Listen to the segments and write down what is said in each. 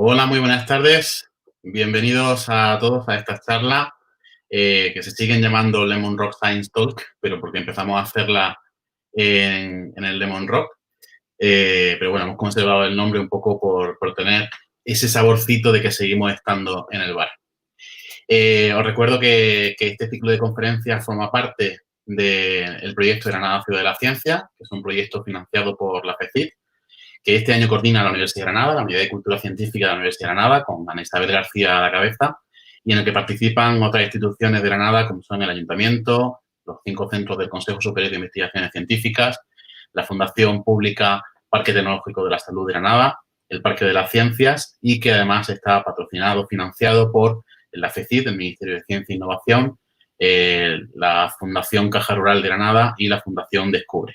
Hola, muy buenas tardes. Bienvenidos a todos a esta charla que se siguen llamando Lemon Rock Science Talk, pero porque empezamos a hacerla en el Lemon Rock. Pero bueno, hemos conservado el nombre un poco por tener ese saborcito de que seguimos estando en el bar. Os recuerdo que este ciclo de conferencias forma parte del proyecto Granada Ciudad de la Ciencia, que es un proyecto financiado por la FECIT, que este año coordina la Universidad de Granada, la Unidad de Cultura Científica de la Universidad de Granada, con Ana Isabel García a la cabeza, y en el que participan otras instituciones de Granada, como son el Ayuntamiento, los 5 centros del Consejo Superior de Investigaciones Científicas, la Fundación Pública Parque Tecnológico de la Salud de Granada, el Parque de las Ciencias, y que además está patrocinado, financiado por la FECIT, el Ministerio de Ciencia e Innovación, la Fundación Caja Rural de Granada y la Fundación Descubre.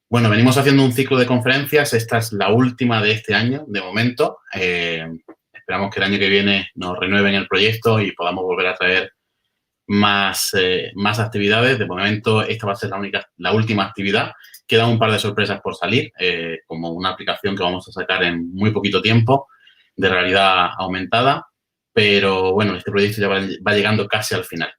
Bueno, venimos haciendo un ciclo de conferencias. Esta es la última de este año, de momento. Esperamos que el año que viene nos renueven el proyecto y podamos volver a traer más actividades. De momento, esta va a ser la última actividad. Quedan un par de sorpresas por salir, como una aplicación que vamos a sacar en muy poquito tiempo de realidad aumentada. Pero bueno, este proyecto ya va llegando casi al final.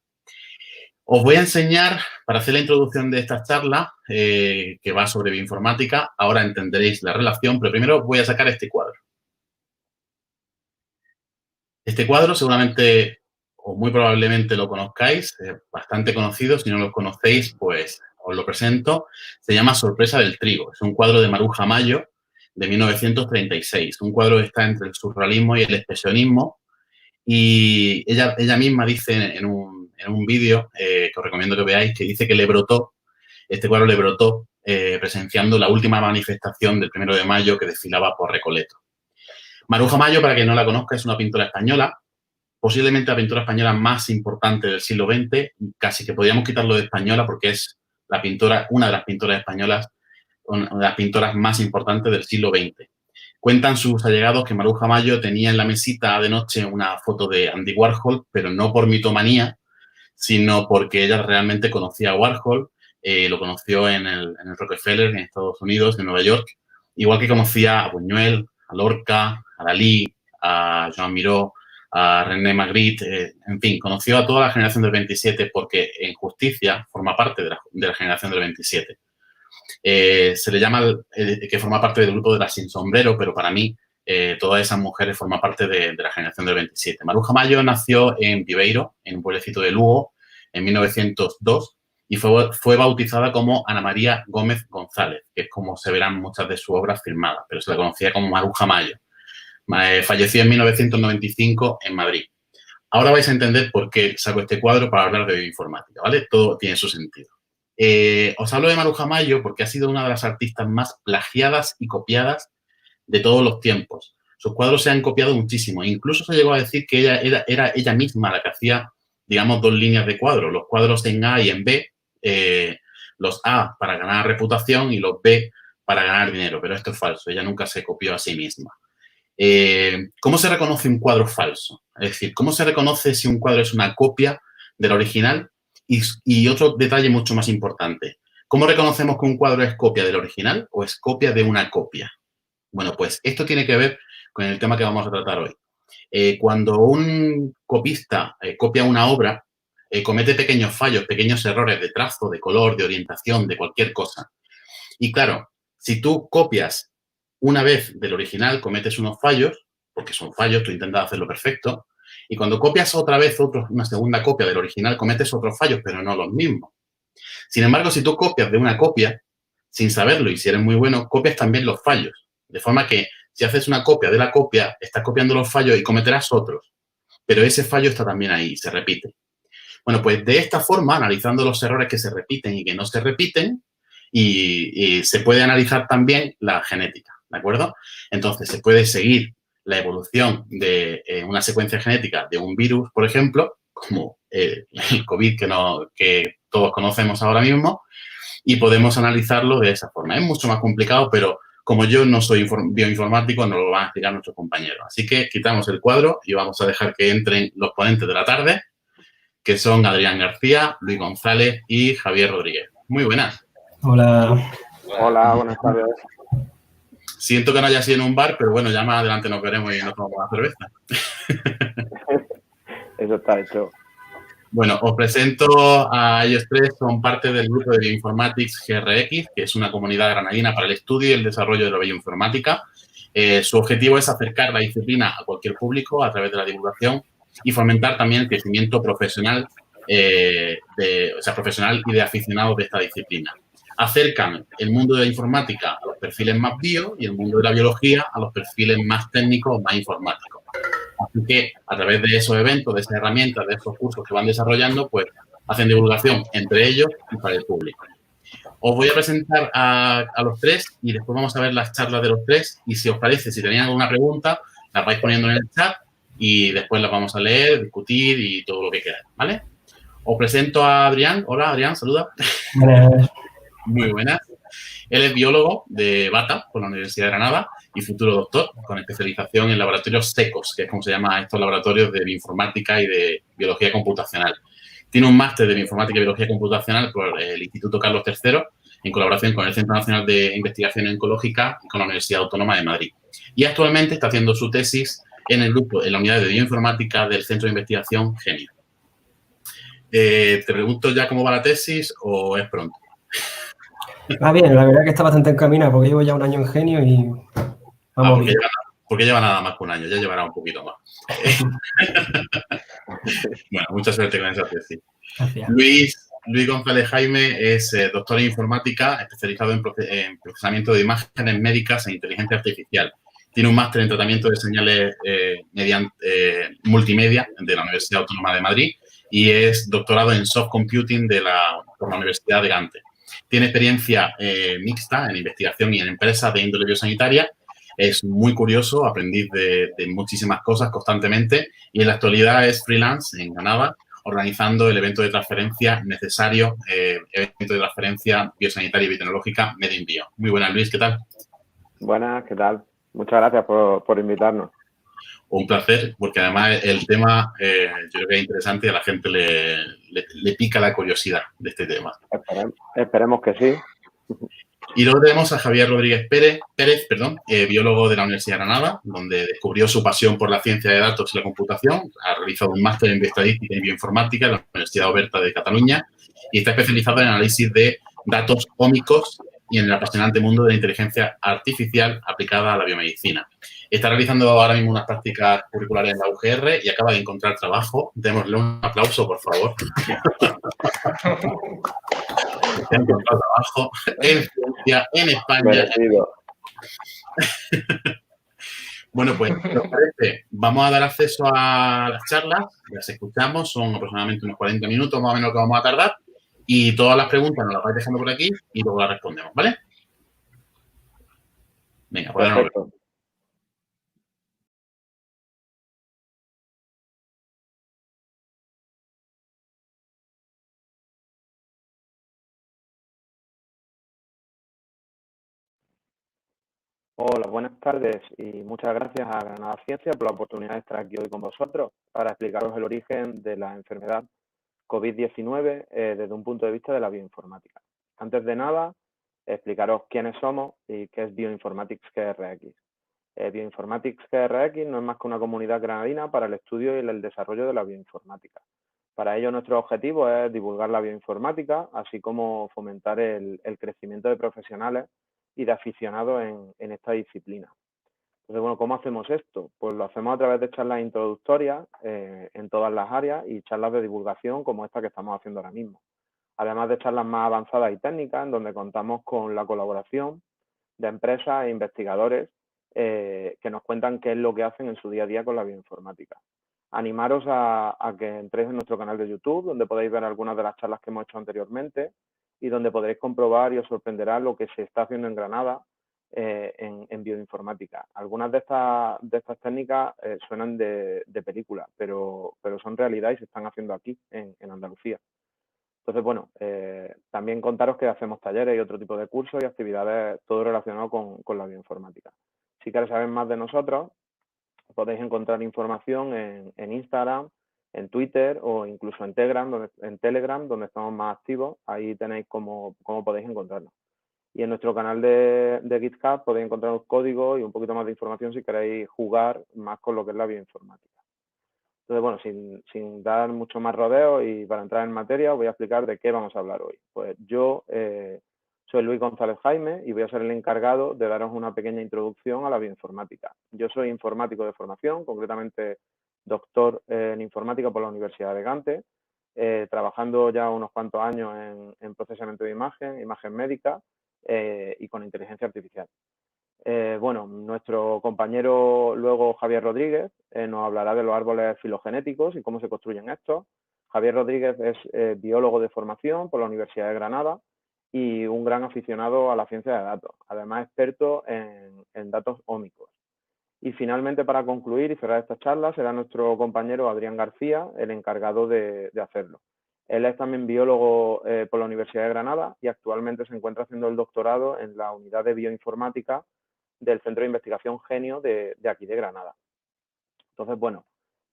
Os voy a enseñar, para hacer la introducción de esta charla, que va sobre bioinformática. Ahora entenderéis la relación, pero primero os voy a sacar este cuadro. Este cuadro seguramente, o muy probablemente lo conozcáis, es bastante conocido. Si no lo conocéis, pues os lo presento. Se llama Sorpresa del trigo. Es un cuadro de Maruja Mayo, de 1936. Un cuadro que está entre el surrealismo y el expresionismo. Y ella misma dice en un vídeo, que os recomiendo que veáis, que dice que este cuadro le brotó presenciando la última manifestación del 1 de mayo que desfilaba por Recoleto. Maruja Mayo, para quien no la conozca, es una pintora española, posiblemente la pintora española más importante del siglo XX, casi que podríamos quitarlo de española porque es una de las pintoras españolas, una de las pintoras más importantes del siglo XX. Cuentan sus allegados que Maruja Mayo tenía en la mesita de noche una foto de Andy Warhol, pero no por mitomanía, sino porque ella realmente conocía a Warhol, lo conoció en el Rockefeller, en Estados Unidos, en Nueva York, igual que conocía a Buñuel, a Lorca, a Dalí, a Joan Miró, a René Magritte, en fin, conoció a toda la generación del 27 porque en Justicia forma parte de la generación del 27. Se le llama que forma parte del grupo de las sin sombrero, pero para mí todas esas mujeres forman parte de la generación del 27. Maruja Mayo nació en Viveiro, en un pueblecito de Lugo, en 1902 y fue bautizada como Ana María Gómez González, que es como se verán muchas de sus obras firmadas, pero se la conocía como Maruja Mayo. Falleció en 1995 en Madrid. Ahora vais a entender por qué saco este cuadro para hablar de bioinformática, ¿vale? Todo tiene su sentido. Os hablo de Maruja Mayo porque ha sido una de las artistas más plagiadas y copiadas de todos los tiempos. Sus cuadros se han copiado muchísimo. Incluso se llegó a decir que ella era ella misma la que hacía, digamos, 2 líneas de cuadros. Los cuadros en A y en B, los A para ganar reputación y los B para ganar dinero. Pero esto es falso. Ella nunca se copió a sí misma. ¿Cómo se reconoce un cuadro falso? Es decir, ¿cómo se reconoce si un cuadro es una copia del original? Y otro detalle mucho más importante. ¿Cómo reconocemos que un cuadro es copia del original o es copia de una copia? Bueno, pues esto tiene que ver con el tema que vamos a tratar hoy. Cuando un copista copia una obra, comete pequeños fallos, pequeños errores de trazo, de color, de orientación, de cualquier cosa. Y claro, si tú copias una vez del original, cometes unos fallos, porque son fallos, tú intentas hacerlo perfecto, y cuando copias otra vez una segunda copia del original, cometes otros fallos, pero no los mismos. Sin embargo, si tú copias de una copia, sin saberlo, y si eres muy bueno, copias también los fallos. De forma que si haces una copia de la copia, estás copiando los fallos y cometerás otros. Pero ese fallo está también ahí, se repite. Bueno, pues de esta forma, analizando los errores que se repiten y que no se repiten, y se puede analizar también la genética, ¿de acuerdo? Entonces, se puede seguir la evolución de una secuencia genética de un virus, por ejemplo, como el COVID que todos conocemos ahora mismo, y podemos analizarlo de esa forma. Es mucho más complicado, pero como yo no soy bioinformático, nos lo van a explicar nuestros compañeros. Así que quitamos el cuadro y vamos a dejar que entren los ponentes de la tarde, que son Adrián García, Luis González y Javier Rodríguez. Muy buenas. Hola. Hola, buenas tardes. Siento que no haya sido en un bar, pero bueno, ya más adelante nos veremos y nos tomamos la cerveza. Eso está hecho. Bueno, os presento a ellos tres, son parte del grupo de Bioinformatics GRX, que es una comunidad granadina para el estudio y el desarrollo de la bioinformática. Su objetivo es acercar la disciplina a cualquier público a través de la divulgación y fomentar también el crecimiento profesional, profesional y de aficionados de esta disciplina. Acercan el mundo de la informática a los perfiles más bio y el mundo de la biología a los perfiles más técnicos o más informáticos. Así que a través de esos eventos, de esas herramientas, de esos cursos que van desarrollando, pues hacen divulgación entre ellos y para el público. Os voy a presentar a los tres y después vamos a ver las charlas de los tres y si os parece, si tenéis alguna pregunta, la vais poniendo en el chat y después las vamos a leer, discutir y todo lo que queráis, ¿vale? Os presento a Adrián. Hola, Adrián, saluda. Buenas. Muy buenas. Él es biólogo de Bata, por la Universidad de Granada, y futuro doctor, con especialización en laboratorios secos, que es como se llama estos laboratorios de bioinformática y de biología computacional. Tiene un máster de bioinformática y biología computacional por el Instituto Carlos III, en colaboración con el Centro Nacional de Investigación Oncológica y con la Universidad Autónoma de Madrid. Y actualmente está haciendo su tesis en el grupo, en la unidad de bioinformática del Centro de Investigación Genio. ¿Te pregunto ya cómo va la tesis o es pronto? Va bien, la verdad que está bastante encaminada porque llevo ya un año en Genio y vamos bien. Porque lleva nada más que un año, ya llevará un poquito más. Bueno, mucha suerte con esa tesis. Gracias. Luis González Jaime es doctor en informática, especializado en procesamiento de imágenes médicas e inteligencia artificial. Tiene un máster en tratamiento de señales multimedia de la Universidad Autónoma de Madrid y es doctorado en soft computing por la Universidad de Gante. Tiene experiencia mixta en investigación y en empresas de índole biosanitaria. Es muy curioso, aprendiz de muchísimas cosas constantemente y en la actualidad es freelance en Granada, organizando el evento de transferencia necesario, evento de transferencia biosanitaria y biotecnológica Made in Bio. Muy buenas, Luis, ¿qué tal? Buenas, ¿qué tal? Muchas gracias por invitarnos. Un placer, porque además el tema yo creo que es interesante y a la gente le pica la curiosidad de este tema. Esperemos que sí. Y luego tenemos a Javier Rodríguez Pérez, biólogo de la Universidad de Granada, donde descubrió su pasión por la ciencia de datos y la computación. Ha realizado un máster en bioestadística y bioinformática en la Universidad Oberta de Cataluña y está especializado en análisis de datos ómicos y en el apasionante mundo de la inteligencia artificial aplicada a la biomedicina. Está realizando ahora mismo unas prácticas curriculares en la UGR y acaba de encontrar trabajo. Démosle un aplauso, por favor. Ha encontrado trabajo en Francia, en España. Bueno, pues, ¿qué os parece? Vamos a dar acceso a las charlas, las escuchamos, son aproximadamente unos 40 minutos más o menos que vamos a tardar y todas las preguntas nos las vais dejando por aquí y luego las respondemos, ¿vale? Venga, pues perfecto. Hola, buenas tardes y muchas gracias a Granada Ciencia por la oportunidad de estar aquí hoy con vosotros para explicaros el origen de la enfermedad COVID-19 desde un punto de vista de la bioinformática. Antes de nada, explicaros quiénes somos y qué es Bioinformatics GRX. Bioinformatics GRX no es más que una comunidad granadina para el estudio y el desarrollo de la bioinformática. Para ello, nuestro objetivo es divulgar la bioinformática, así como fomentar el crecimiento de profesionales y de aficionados en esta disciplina. Entonces, bueno, ¿cómo hacemos esto? Pues lo hacemos a través de charlas introductorias en todas las áreas y charlas de divulgación como esta que estamos haciendo ahora mismo. Además de charlas más avanzadas y técnicas, en donde contamos con la colaboración de empresas e investigadores que nos cuentan qué es lo que hacen en su día a día con la bioinformática. Animaros a que entréis en nuestro canal de YouTube, donde podéis ver algunas de las charlas que hemos hecho anteriormente y donde podréis comprobar y os sorprenderá lo que se está haciendo en Granada en bioinformática. Algunas de estas técnicas suenan de película, pero son realidad y se están haciendo aquí, en Andalucía. Entonces, bueno, también contaros que hacemos talleres y otro tipo de cursos y actividades, todo relacionado con la bioinformática. Si queréis saber más de nosotros, podéis encontrar información en Instagram, en Twitter o incluso en Telegram, donde estamos más activos. Ahí tenéis cómo podéis encontrarnos. Y en nuestro canal de GitHub podéis encontrar un código y un poquito más de información si queréis jugar más con lo que es la bioinformática. Entonces, bueno, sin dar mucho más rodeo y para entrar en materia, os voy a explicar de qué vamos a hablar hoy. Pues yo soy Luis González Jaime y voy a ser el encargado de daros una pequeña introducción a la bioinformática. Yo soy informático de formación, concretamente doctor en informática por la Universidad de Gante, trabajando ya unos cuantos años en procesamiento de imagen médica y con inteligencia artificial. Bueno, nuestro compañero luego Javier Rodríguez nos hablará de los árboles filogenéticos y cómo se construyen estos. Javier Rodríguez es biólogo de formación por la Universidad de Granada y un gran aficionado a la ciencia de datos, además experto en datos ómicos. Y finalmente, para concluir y cerrar esta charla, será nuestro compañero Adrián García el encargado de hacerlo. Él es también biólogo por la Universidad de Granada y actualmente se encuentra haciendo el doctorado en la unidad de bioinformática del Centro de Investigación Genio de aquí de Granada. Entonces, bueno,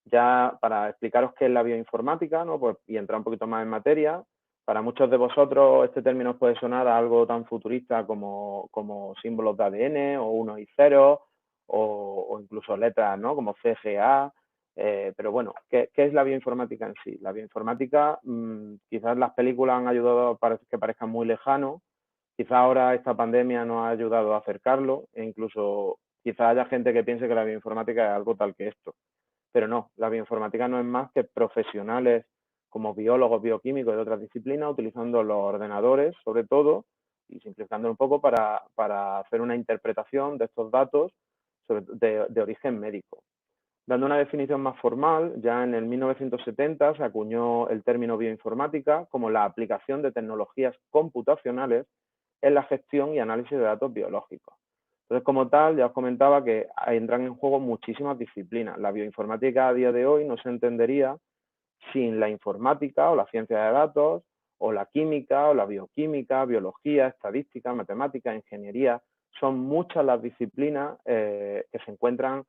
ya para explicaros qué es la bioinformática, ¿no? Pues, y entrar un poquito más en materia, para muchos de vosotros este término os puede sonar a algo tan futurista como símbolos de ADN o unos y ceros o incluso letras, ¿no? Como CGA. Pero bueno, ¿qué es la bioinformática en sí? La bioinformática, quizás las películas han ayudado a que parezca muy lejano. Quizá ahora esta pandemia nos ha ayudado a acercarlo e incluso quizá haya gente que piense que la bioinformática es algo tal que esto. Pero no, la bioinformática no es más que profesionales como biólogos, bioquímicos de otras disciplinas utilizando los ordenadores, sobre todo, y simplificándolo un poco para hacer una interpretación de estos datos de origen médico. Dando una definición más formal, ya en el 1970 se acuñó el término bioinformática como la aplicación de tecnologías computacionales en la gestión y análisis de datos biológicos. Entonces, como tal, ya os comentaba que entran en juego muchísimas disciplinas. La bioinformática a día de hoy no se entendería sin la informática o la ciencia de datos, o la química o la bioquímica, biología, estadística, matemática, ingeniería. Son muchas las disciplinas que se encuentran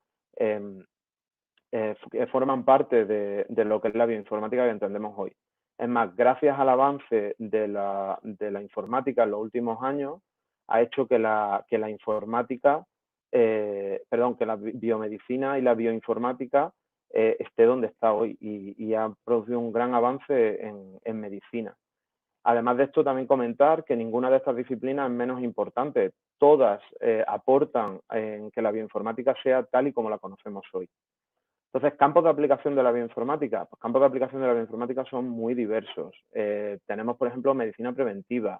que forman parte de lo que es la bioinformática que entendemos hoy. Es más, gracias al avance de la informática en los últimos años, ha hecho que la informática, que la biomedicina y la bioinformática esté donde está hoy y ha producido un gran avance en medicina. Además de esto, también comentar que ninguna de estas disciplinas es menos importante. Todas aportan en que la bioinformática sea tal y como la conocemos hoy. Entonces, campos de aplicación de la bioinformática. Pues campos de aplicación de la bioinformática son muy diversos. Tenemos, por ejemplo, medicina preventiva,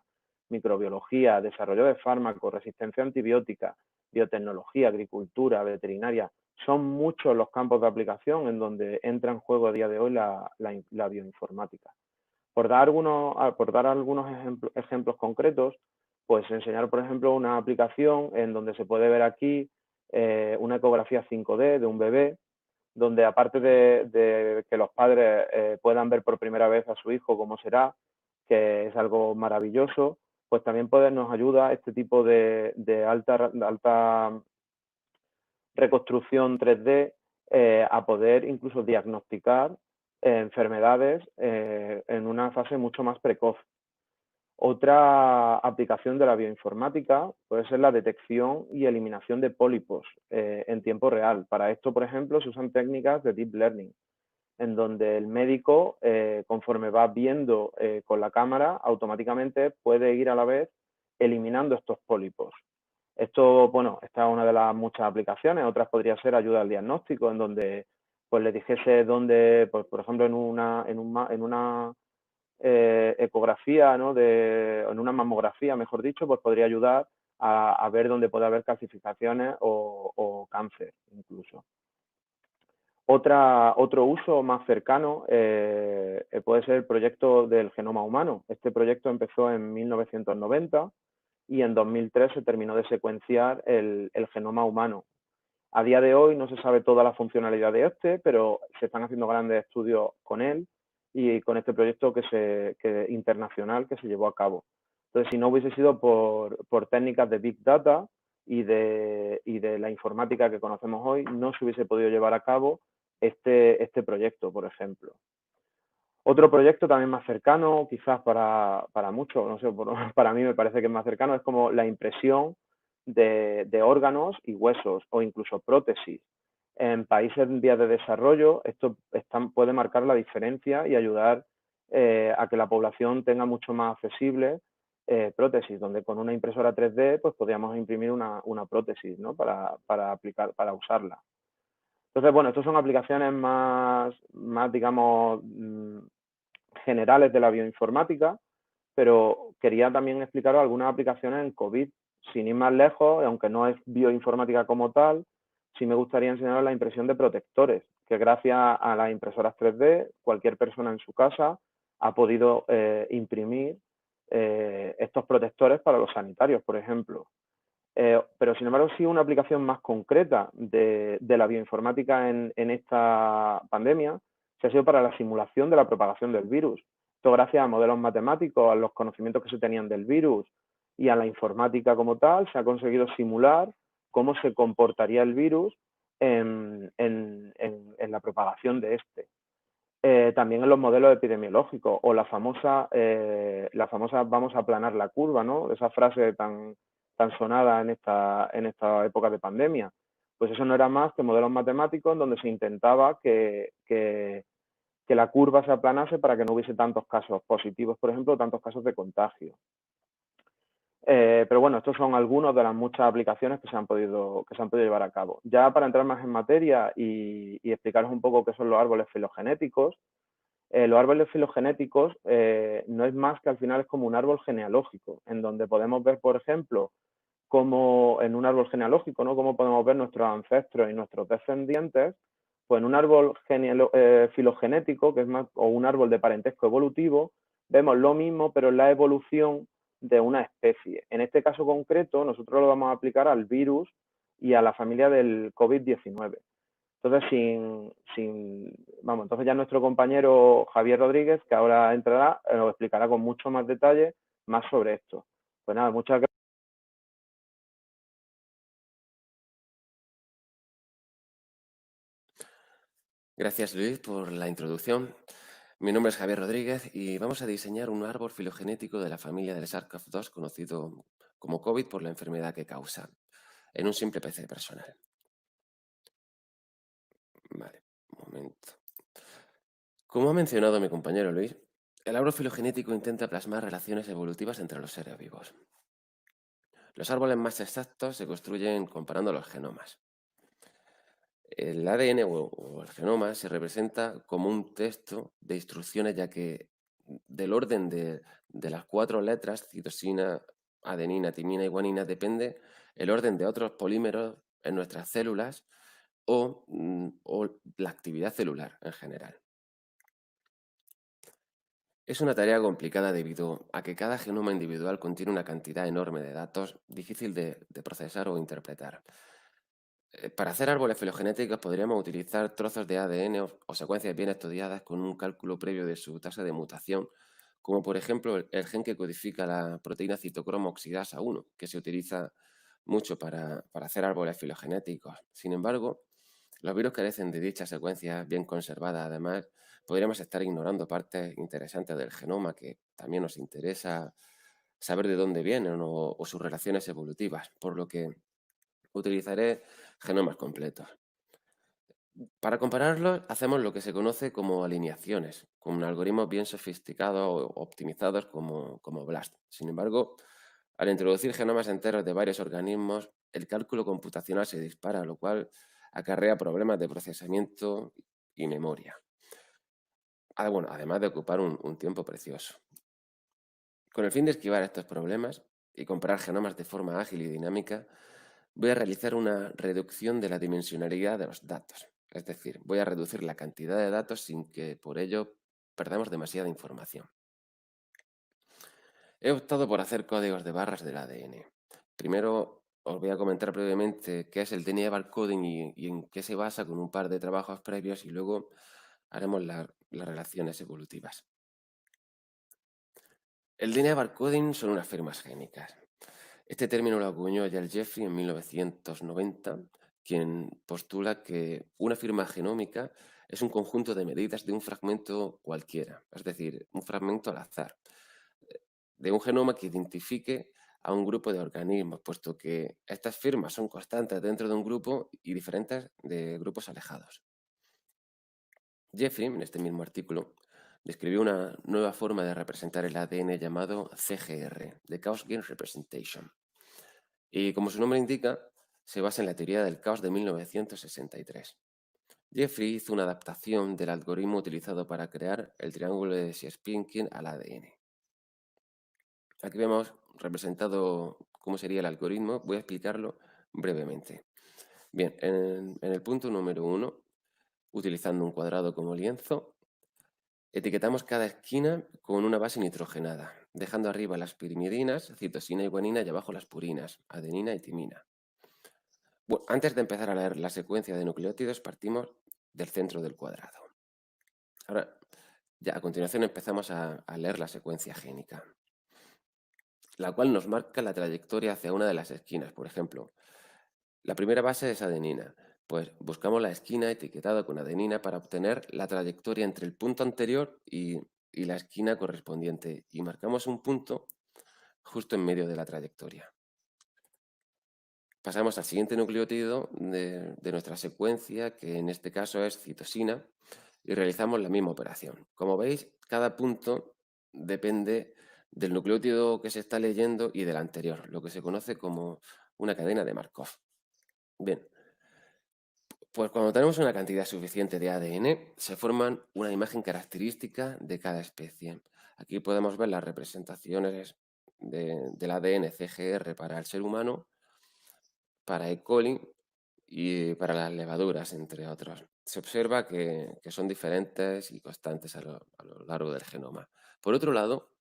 microbiología, desarrollo de fármacos, resistencia antibiótica, biotecnología, agricultura, veterinaria. Son muchos los campos de aplicación en donde entra en juego a día de hoy la bioinformática. Por dar algunos ejemplos concretos, pues enseñar, por ejemplo, una aplicación en donde se puede ver aquí una ecografía 5D de un bebé, donde aparte de que los padres puedan ver por primera vez a su hijo cómo será, que es algo maravilloso, pues también nos ayuda este tipo de alta reconstrucción 3D a poder incluso diagnosticar enfermedades en una fase mucho más precoz. Otra aplicación de la bioinformática puede ser la detección y eliminación de pólipos en tiempo real. Para esto, por ejemplo, se usan técnicas de deep learning, en donde el médico, conforme va viendo con la cámara, automáticamente puede ir a la vez eliminando estos pólipos. Esto, bueno, esta es una de las muchas aplicaciones. Otras podría ser ayuda al diagnóstico, en donde pues le dijese dónde, pues, por ejemplo, en una ecografía, ¿no? En una mamografía, mejor dicho, pues podría ayudar a ver dónde puede haber calcificaciones o cáncer incluso. Otro uso más cercano puede ser el proyecto del genoma humano. Este proyecto empezó en 1990 y en 2003 se terminó de secuenciar el genoma humano. A día de hoy no se sabe toda la funcionalidad de este, pero se están haciendo grandes estudios con él y con este proyecto internacional que se llevó a cabo. Entonces, si no hubiese sido por técnicas de Big Data y de la informática que conocemos hoy, no se hubiese podido llevar a cabo este proyecto, por ejemplo. Otro proyecto también más cercano, quizás para muchos, no sé, para mí me parece que es más cercano, es como la impresión de órganos y huesos o incluso prótesis. En países en vías de desarrollo, esto puede marcar la diferencia y ayudar a que la población tenga mucho más accesible prótesis, donde con una impresora 3D pues podríamos imprimir una prótesis, ¿no? para aplicar, para usarla. Entonces, bueno, estas son aplicaciones más digamos, generales de la bioinformática, pero quería también explicaros algunas aplicaciones en COVID. Sin ir más lejos, aunque no es bioinformática como tal, sí me gustaría enseñaros la impresión de protectores, que gracias a las impresoras 3D, cualquier persona en su casa ha podido imprimir estos protectores para los sanitarios, por ejemplo. Pero sin embargo, sí una aplicación más concreta de la bioinformática en esta pandemia se ha sido para la simulación de la propagación del virus. Esto gracias a modelos matemáticos, a los conocimientos que se tenían del virus y a la informática como tal, se ha conseguido simular cómo se comportaría el virus en la propagación de este. También en los modelos epidemiológicos o la famosa vamos a aplanar la curva, ¿no? Esa frase tan sonada en esta época de pandemia. Pues eso no era más que modelos matemáticos donde se intentaba que la curva se aplanase para que no hubiese tantos casos positivos, por ejemplo, tantos casos de contagio. Pero bueno, estos son algunos de las muchas aplicaciones que se han podido llevar a cabo. Ya para entrar más en materia y explicaros un poco qué son los árboles filogenéticos, los árboles filogenéticos no es más que al final es como un árbol genealógico, en donde podemos ver, por ejemplo, como en un árbol genealógico, ¿no? Cómo podemos ver nuestros ancestros y nuestros descendientes, pues en un árbol filogenético, que es más, o un árbol de parentesco evolutivo, vemos lo mismo, pero en la evolución de una especie. En este caso concreto, nosotros lo vamos a aplicar al virus y a la familia del COVID-19. Entonces, entonces ya nuestro compañero Javier Rodríguez, que ahora entrará, nos explicará con mucho más detalle más sobre esto. Pues nada, muchas gracias. Gracias, Luis, por la introducción. Mi nombre es Javier Rodríguez y vamos a diseñar un árbol filogenético de la familia del SARS-CoV-2 conocido como COVID por la enfermedad que causa, en un simple PC personal. Vale, un momento. Como ha mencionado mi compañero Luis, el árbol filogenético intenta plasmar relaciones evolutivas entre los seres vivos. Los árboles más exactos se construyen comparando los genomas. El ADN o el genoma se representa como un texto de instrucciones, ya que del orden de las 4 letras, citosina, adenina, timina y guanina, depende el orden de otros polímeros en nuestras células o la actividad celular en general. Es una tarea complicada debido a que cada genoma individual contiene una cantidad enorme de datos difícil de procesar o interpretar. Para hacer árboles filogenéticos podríamos utilizar trozos de ADN o secuencias bien estudiadas con un cálculo previo de su tasa de mutación, como por ejemplo el gen que codifica la proteína citocromo oxidasa 1, que se utiliza mucho para hacer árboles filogenéticos. Sin embargo, los virus carecen de dicha secuencia bien conservada. Además, podríamos estar ignorando partes interesantes del genoma que también nos interesa saber de dónde vienen o sus relaciones evolutivas, por lo que utilizaré genomas completos. Para compararlos, hacemos lo que se conoce como alineaciones, con algoritmos bien sofisticados o optimizados como BLAST. Sin embargo, al introducir genomas enteros de varios organismos, el cálculo computacional se dispara, lo cual acarrea problemas de procesamiento y memoria. Además de ocupar un tiempo precioso. Con el fin de esquivar estos problemas y comparar genomas de forma ágil y dinámica, voy a realizar una reducción de la dimensionalidad de los datos. Es decir, voy a reducir la cantidad de datos sin que por ello perdamos demasiada información. He optado por hacer códigos de barras del ADN. Primero os voy a comentar brevemente qué es el DNA barcoding y en qué se basa con un par de trabajos previos, y luego haremos las relaciones evolutivas. El DNA barcoding son unas firmas génicas. Este término lo acuñó Yale Jeffrey en 1990, quien postula que una firma genómica es un conjunto de medidas de un fragmento cualquiera, es decir, un fragmento al azar, de un genoma que identifique a un grupo de organismos, puesto que estas firmas son constantes dentro de un grupo y diferentes de grupos alejados. Jeffrey, en este mismo artículo, describió una nueva forma de representar el ADN llamado CGR, de Chaos Gene Representation. Y como su nombre indica, se basa en la teoría del caos de 1963. Jeffrey hizo una adaptación del algoritmo utilizado para crear el triángulo de Sierpinski al ADN. Aquí vemos representado cómo sería el algoritmo. Voy a explicarlo brevemente. Bien, en el punto número 1, utilizando un cuadrado como lienzo, etiquetamos cada esquina con una base nitrogenada, dejando arriba las pirimidinas, citosina y guanina, y abajo las purinas, adenina y timina. Bueno, antes de empezar a leer la secuencia de nucleótidos, partimos del centro del cuadrado. Ahora, ya a continuación empezamos a leer la secuencia génica, la cual nos marca la trayectoria hacia una de las esquinas. Por ejemplo, la primera base es adenina. Pues buscamos la esquina etiquetada con adenina para obtener la trayectoria entre el punto anterior y la esquina correspondiente, y marcamos un punto justo en medio de la trayectoria. Pasamos al siguiente nucleótido de nuestra secuencia, que en este caso es citosina, y realizamos la misma operación. Como veis, cada punto depende del nucleótido que se está leyendo y del anterior, lo que se conoce como una cadena de Markov. Bien, pues cuando tenemos una cantidad suficiente de ADN, se forman una imagen característica de cada especie. Aquí podemos ver las representaciones del ADN CGR para el ser humano, para E. coli y para las levaduras, entre otros. Se observa que son diferentes y constantes a lo largo del genoma. Por otro lado,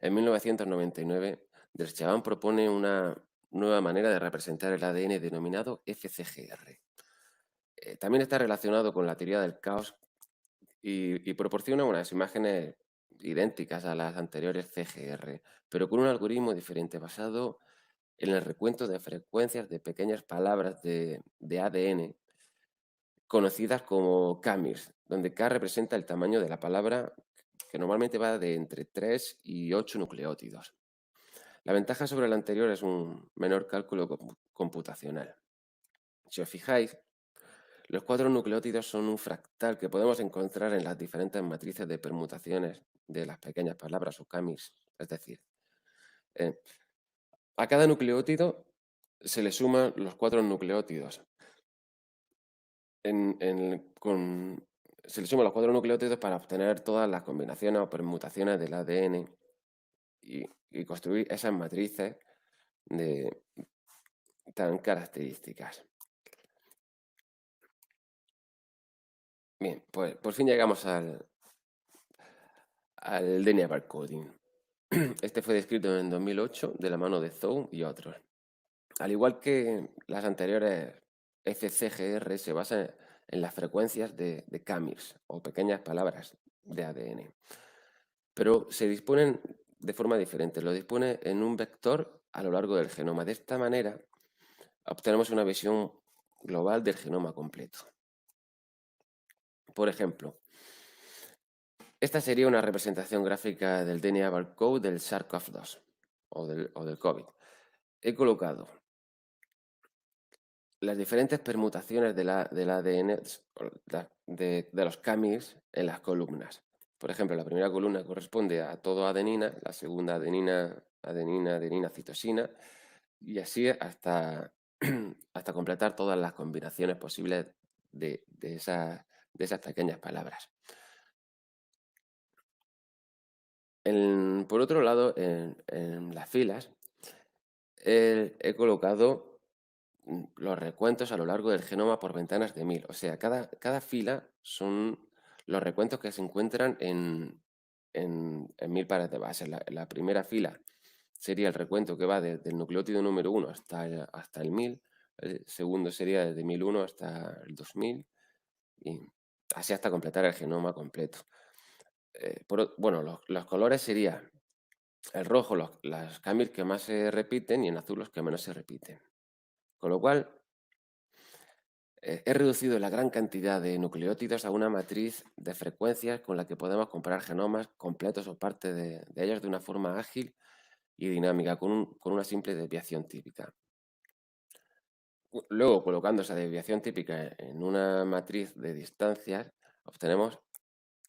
en 1999, Derchavan propone una nueva manera de representar el ADN denominado FCGR. También está relacionado con la teoría del caos y proporciona unas imágenes idénticas a las anteriores CGR, pero con un algoritmo diferente basado en el recuento de frecuencias de pequeñas palabras de ADN conocidas como KMIRs, donde K representa el tamaño de la palabra, que normalmente va de entre 3 y 8 nucleótidos. La ventaja sobre el anterior es un menor cálculo computacional. Si os fijáis, los 4 nucleótidos son un fractal que podemos encontrar en las diferentes matrices de permutaciones de las pequeñas palabras o KMIRs. Es decir, a cada nucleótido se le suman los 4 nucleótidos. Se le suman los 4 nucleótidos para obtener todas las combinaciones o permutaciones del ADN y construir esas matrices tan características. Bien, pues por fin llegamos al DNA barcoding. Este fue descrito en 2008 de la mano de Zhou y otros. Al igual que las anteriores, FCGR se basa en las frecuencias de KMIRs o pequeñas palabras de ADN, pero se disponen de forma diferente. Lo dispone en un vector a lo largo del genoma. De esta manera obtenemos una visión global del genoma completo. Por ejemplo, esta sería una representación gráfica del DNA barcode del SARS-CoV-2 o del COVID. He colocado las diferentes permutaciones del ADN de los KMIRs en las columnas. Por ejemplo, la primera columna corresponde a todo adenina, la segunda adenina, citosina, y así hasta completar todas las combinaciones posibles de esas pequeñas palabras. Por otro lado, en las filas, he colocado los recuentos a lo largo del genoma por ventanas de 1000. O sea, cada fila son los recuentos que se encuentran en 1000 pares de bases. La primera fila sería el recuento que va desde el nucleótido número 1 hasta el 1000. El segundo sería desde 1001 hasta el 2000 y así hasta completar el genoma completo. Los colores serían el rojo, las KMIRs que más se repiten, y en azul los que menos se repiten. Con lo cual, He reducido la gran cantidad de nucleótidos a una matriz de frecuencias con la que podemos comparar genomas completos o parte de ellos de una forma ágil y dinámica, con una simple desviación típica. Luego, colocando esa desviación típica en una matriz de distancias, obtenemos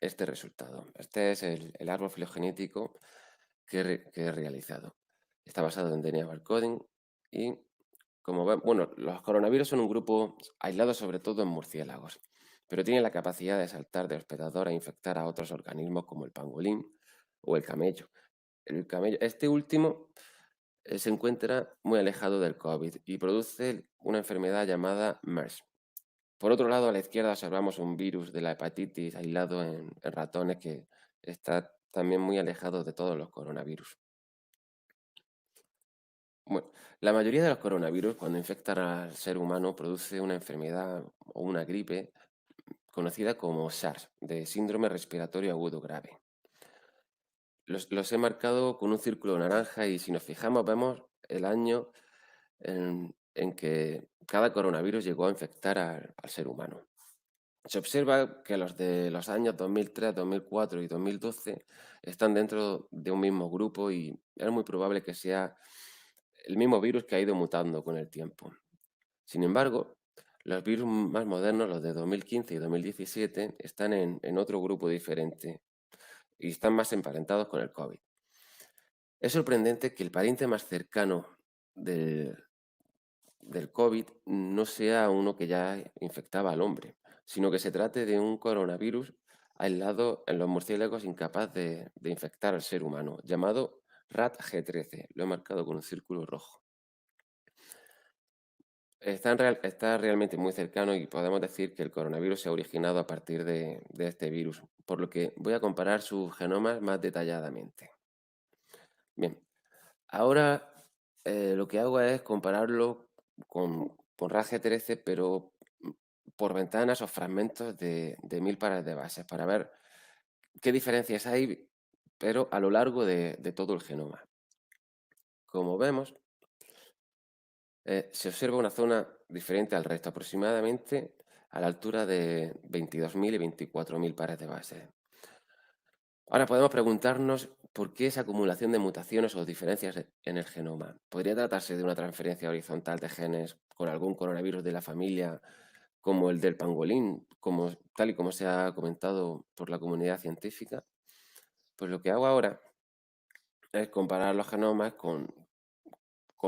este resultado. Este es el árbol filogenético que he realizado. Está basado en DNA barcoding y, como ven, bueno, los coronavirus son un grupo aislado sobre todo en murciélagos, pero tienen la capacidad de saltar de hospedador a infectar a otros organismos como el pangolín o el camello. Este último se encuentra muy alejado del COVID y produce una enfermedad llamada MERS. Por otro lado, a la izquierda observamos un virus de la hepatitis aislado en ratones que está también muy alejado de todos los coronavirus. Bueno, la mayoría de los coronavirus, cuando infectan al ser humano, produce una enfermedad o una gripe conocida como SARS, de síndrome respiratorio agudo grave. Los he marcado con un círculo naranja y si nos fijamos vemos el año en que cada coronavirus llegó a infectar al ser humano. Se observa que los de los años 2003, 2004 y 2012 están dentro de un mismo grupo y es muy probable que sea el mismo virus que ha ido mutando con el tiempo. Sin embargo, los virus más modernos, los de 2015 y 2017, están en otro grupo diferente y están más emparentados con el COVID. Es sorprendente que el pariente más cercano del COVID no sea uno que ya infectaba al hombre, sino que se trate de un coronavirus aislado en los murciélagos incapaz de infectar al ser humano, llamado RAT-G13. Lo he marcado con un círculo rojo. Está realmente muy cercano y podemos decir que el coronavirus se ha originado a partir de este virus, por lo que voy a comparar sus genomas más detalladamente. Bien, ahora lo que hago es compararlo con RAG13, pero por ventanas o fragmentos de 1000 pares de bases para ver qué diferencias hay, pero a lo largo de todo el genoma. Como vemos, se observa una zona diferente al resto, aproximadamente a la altura de 22.000 y 24.000 pares de bases. Ahora podemos preguntarnos por qué esa acumulación de mutaciones o diferencias en el genoma. ¿Podría tratarse de una transferencia horizontal de genes con algún coronavirus de la familia, como el del pangolín, tal y como se ha comentado por la comunidad científica? Pues lo que hago ahora es comparar los genomas con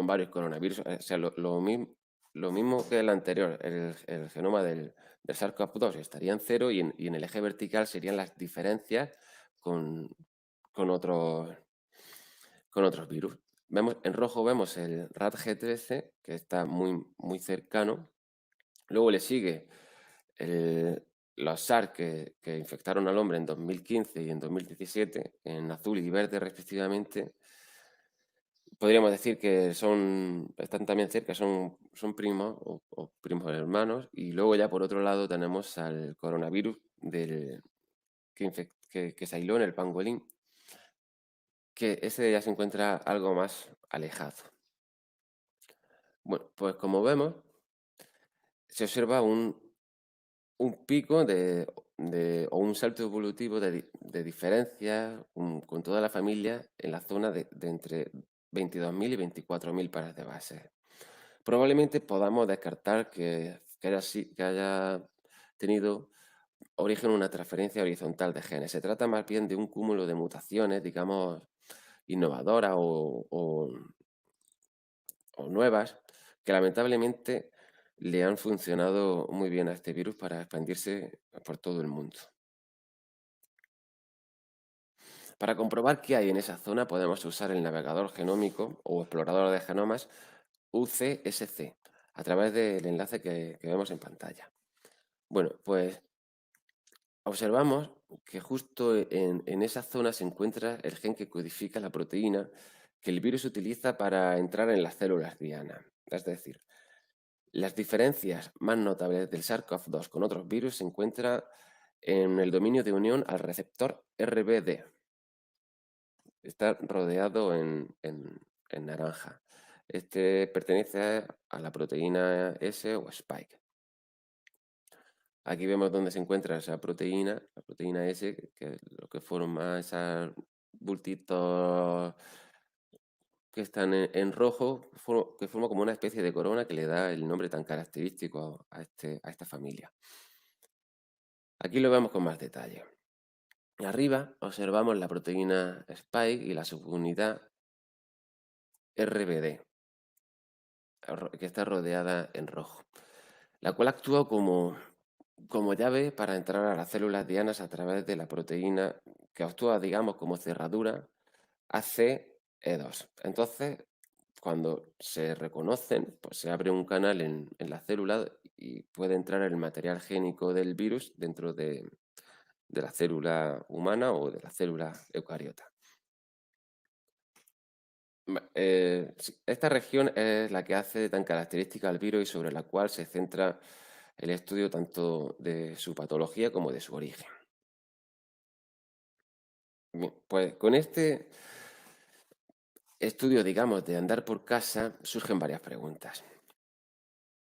varios coronavirus. O sea, lo mismo que el anterior, el genoma del SARS-CoV-2 estaría en 0 y en el eje vertical serían las diferencias con otros virus. En rojo vemos el RAT-G13, que está muy, muy cercano. Luego le sigue los SARS que infectaron al hombre en 2015 y en 2017, en azul y verde respectivamente. Podríamos decir que están también cerca, son primos o primos hermanos. Y luego ya por otro lado tenemos al coronavirus que se aisló en el pangolín, que ese ya se encuentra algo más alejado. Bueno, pues como vemos, se observa un pico o un salto evolutivo de diferencias con toda la familia en la zona de entre 22.000 y 24.000 pares de bases. Probablemente podamos descartar que haya tenido origen una transferencia horizontal de genes. Se trata más bien de un cúmulo de mutaciones, digamos, innovadoras o nuevas, que lamentablemente le han funcionado muy bien a este virus para expandirse por todo el mundo. Para comprobar qué hay en esa zona podemos usar el navegador genómico o explorador de genomas UCSC a través del enlace que vemos en pantalla. Bueno, pues observamos que justo en esa zona se encuentra el gen que codifica la proteína que el virus utiliza para entrar en las células diana. Es decir, las diferencias más notables del SARS-CoV-2 con otros virus se encuentran en el dominio de unión al receptor RBD. Está rodeado en naranja. Este pertenece a la proteína S o Spike. Aquí vemos dónde se encuentra esa proteína, la proteína S, que es lo que forma esos bultitos que están en rojo, que forma como una especie de corona que le da el nombre tan característico a esta familia. Aquí lo vemos con más detalle. Arriba observamos la proteína Spike y la subunidad RBD, que está rodeada en rojo, la cual actúa como llave para entrar a las células dianas a través de la proteína que actúa, digamos, como cerradura ACE2. Entonces, cuando se reconocen, pues se abre un canal en la célula y puede entrar el material génico del virus dentro de la célula humana o de la célula eucariota. Esta región es la que hace tan característica al virus y sobre la cual se centra el estudio tanto de su patología como de su origen. Bien, pues con este estudio, digamos, de andar por casa, surgen varias preguntas.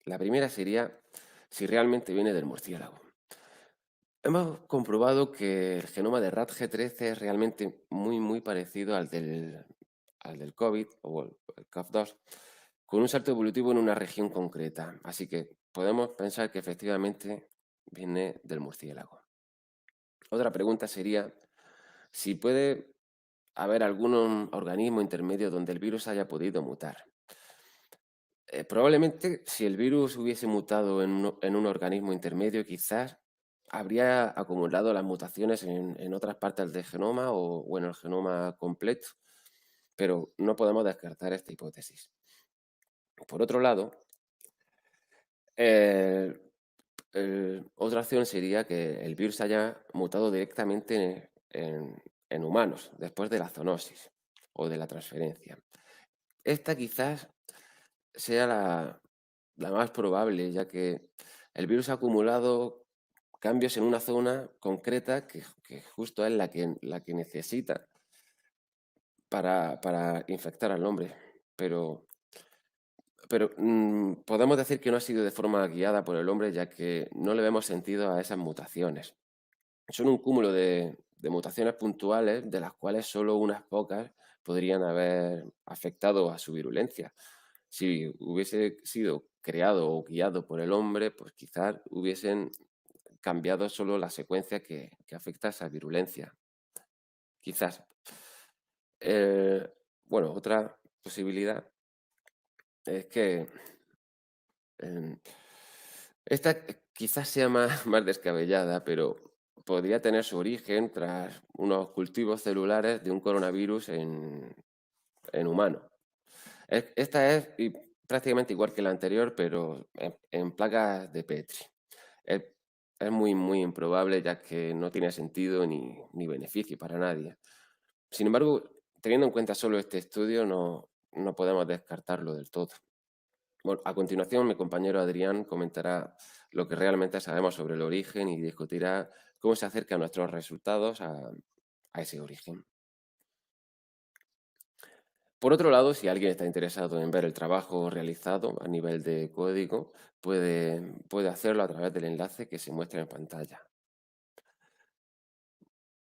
La primera sería si realmente viene del murciélago. Hemos comprobado que el genoma de RATG13 es realmente muy parecido al del COVID o el COV2, con un salto evolutivo en una región concreta. Así que podemos pensar que efectivamente viene del murciélago. Otra pregunta sería si puede haber algún organismo intermedio donde el virus haya podido mutar. Probablemente si el virus hubiese mutado en un organismo intermedio, quizás habría acumulado las mutaciones en otras partes del genoma o en el genoma completo, pero no podemos descartar esta hipótesis. Por otro lado, otra opción sería que el virus haya mutado directamente en humanos después de la zoonosis o de la transferencia. Esta quizás sea la más probable, ya que el virus ha acumulado cambios en una zona concreta que justo es la que necesita para infectar al hombre. Pero podemos decir que no ha sido de forma guiada por el hombre, ya que no le vemos sentido a esas mutaciones. Son un cúmulo de mutaciones puntuales, de las cuales solo unas pocas podrían haber afectado a su virulencia. Si hubiese sido creado o guiado por el hombre, pues quizás hubiesen cambiado solo la secuencia que afecta a esa virulencia. Quizás. Bueno, otra posibilidad es que esta quizás sea más descabellada, pero podría tener su origen tras unos cultivos celulares de un coronavirus en humano. Esta es prácticamente igual que la anterior, pero en placas de Petri. Es muy improbable, ya que no tiene sentido ni beneficio para nadie. Sin embargo, teniendo en cuenta solo este estudio, no podemos descartarlo del todo. Bueno, a continuación, mi compañero Adrián comentará lo que realmente sabemos sobre el origen y discutirá cómo se acercan nuestros resultados a ese origen. Por otro lado, si alguien está interesado en ver el trabajo realizado a nivel de código, puede hacerlo a través del enlace que se muestra en pantalla.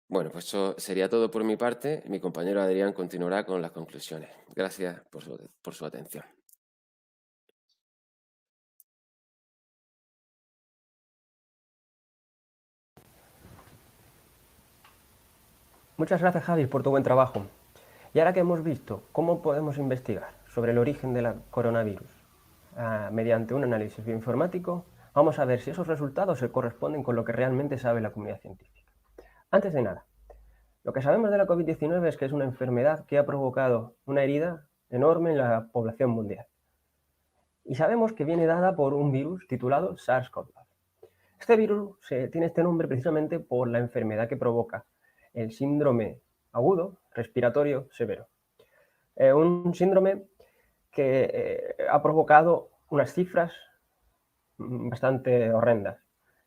Bueno, pues eso sería todo por mi parte. Mi compañero Adrián continuará con las conclusiones. Gracias por su atención. Muchas gracias, Javi, por tu buen trabajo. Y ahora que hemos visto cómo podemos investigar sobre el origen del coronavirus mediante un análisis bioinformático, vamos a ver si esos resultados se corresponden con lo que realmente sabe la comunidad científica. Antes de nada, lo que sabemos de la COVID-19 es que es una enfermedad que ha provocado una herida enorme en la población mundial. Y sabemos que viene dada por un virus titulado SARS-CoV-2. Este virus tiene este nombre precisamente por la enfermedad que provoca, el síndrome agudo respiratorio severo. Un síndrome que ha provocado unas cifras bastante horrendas.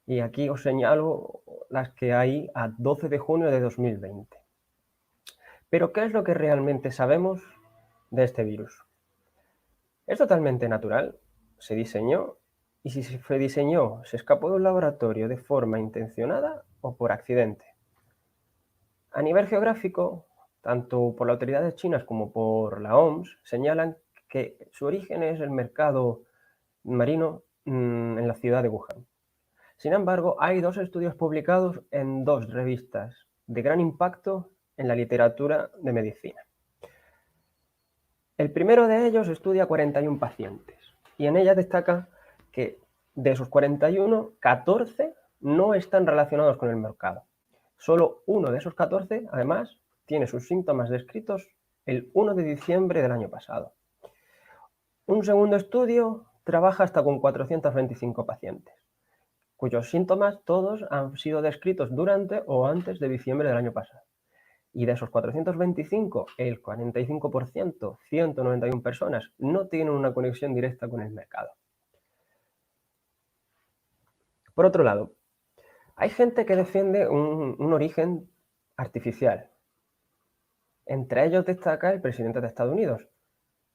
Y aquí os señalo las que hay a 12 de junio de 2020. Pero ¿qué es lo que realmente sabemos de este virus? Es totalmente natural. Se diseñó y si se diseñó, se escapó de un laboratorio de forma intencionada o por accidente. A nivel geográfico, tanto por las autoridades chinas como por la OMS, señalan que su origen es el mercado marino en la ciudad de Wuhan. Sin embargo, hay 2 estudios publicados en 2 revistas de gran impacto en la literatura de medicina. El primero de ellos estudia 41 pacientes y en ella destaca que de esos 41, 14 no están relacionados con el mercado. Solo uno de esos 14, además, tiene sus síntomas descritos el 1 de diciembre del año pasado. Un segundo estudio trabaja hasta con 425 pacientes, cuyos síntomas todos han sido descritos durante o antes de diciembre del año pasado. Y de esos 425, el 45%, 191 personas, no tienen una conexión directa con el mercado. Por otro lado, hay gente que defiende un origen artificial. Entre ellos destaca el presidente de Estados Unidos.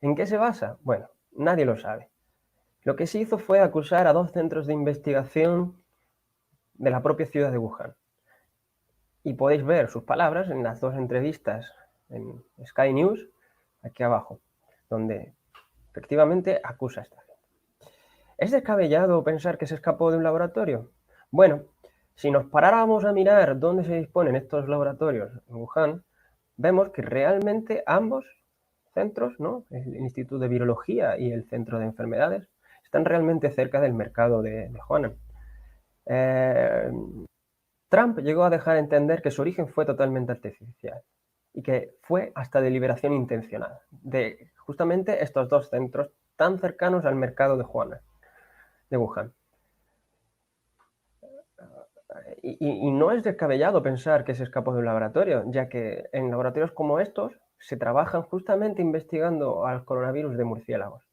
¿En qué se basa? Bueno, nadie lo sabe. Lo que se hizo fue acusar a 2 centros de investigación de la propia ciudad de Wuhan. Y podéis ver sus palabras en las 2 entrevistas en Sky News, aquí abajo, donde efectivamente acusa a esta gente. ¿Es descabellado pensar que se escapó de un laboratorio? Bueno, si nos paráramos a mirar dónde se disponen estos laboratorios en Wuhan, vemos que realmente ambos centros, ¿no?, el Instituto de Virología y el Centro de Enfermedades, están realmente cerca del mercado de Wuhan. Trump llegó a dejar entender que su origen fue totalmente artificial y que fue hasta de liberación intencional de justamente estos 2 centros tan cercanos al mercado de Wuhan. Y no es descabellado pensar que se escapó de un laboratorio, ya que en laboratorios como estos se trabajan justamente investigando al coronavirus de murciélagos.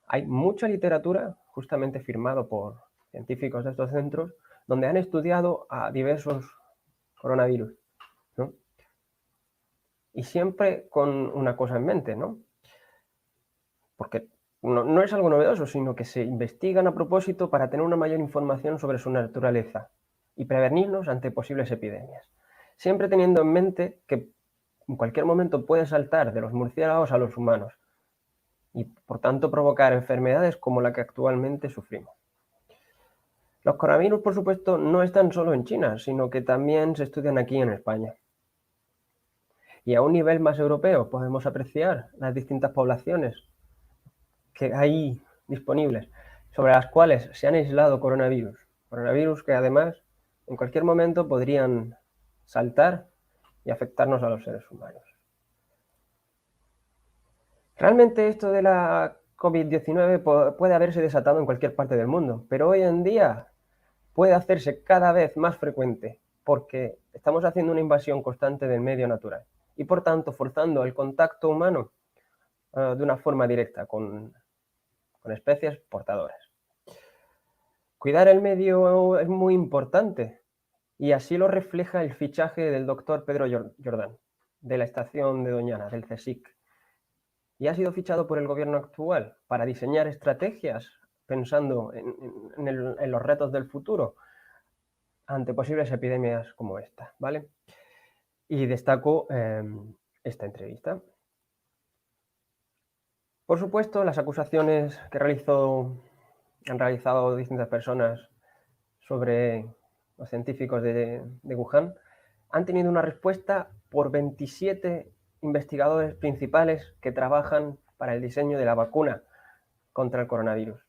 Hay mucha literatura justamente firmado por científicos de estos centros donde han estudiado a diversos coronavirus, ¿no? Y siempre con una cosa en mente, ¿no? Porque no es algo novedoso, sino que se investigan a propósito para tener una mayor información sobre su naturaleza y prevenirnos ante posibles epidemias. Siempre teniendo en mente que en cualquier momento puede saltar de los murciélagos a los humanos y, por tanto, provocar enfermedades como la que actualmente sufrimos. Los coronavirus, por supuesto, no están solo en China, sino que también se estudian aquí en España. Y a un nivel más europeo podemos apreciar las distintas poblaciones que hay disponibles, sobre las cuales se han aislado coronavirus que además en cualquier momento podrían saltar y afectarnos a los seres humanos. Realmente esto de la COVID-19 puede haberse desatado en cualquier parte del mundo, pero hoy en día puede hacerse cada vez más frecuente porque estamos haciendo una invasión constante del medio natural y por tanto forzando el contacto humano de una forma directa con especies portadoras. Cuidar el medio es muy importante y así lo refleja el fichaje del doctor Pedro Jordán, de la estación de Doñana, del CSIC, y ha sido fichado por el gobierno actual para diseñar estrategias pensando en los retos del futuro ante posibles epidemias como esta, ¿vale? Y destaco esta entrevista. Por supuesto, las acusaciones que han realizado distintas personas sobre los científicos de Wuhan han tenido una respuesta por 27 investigadores principales que trabajan para el diseño de la vacuna contra el coronavirus.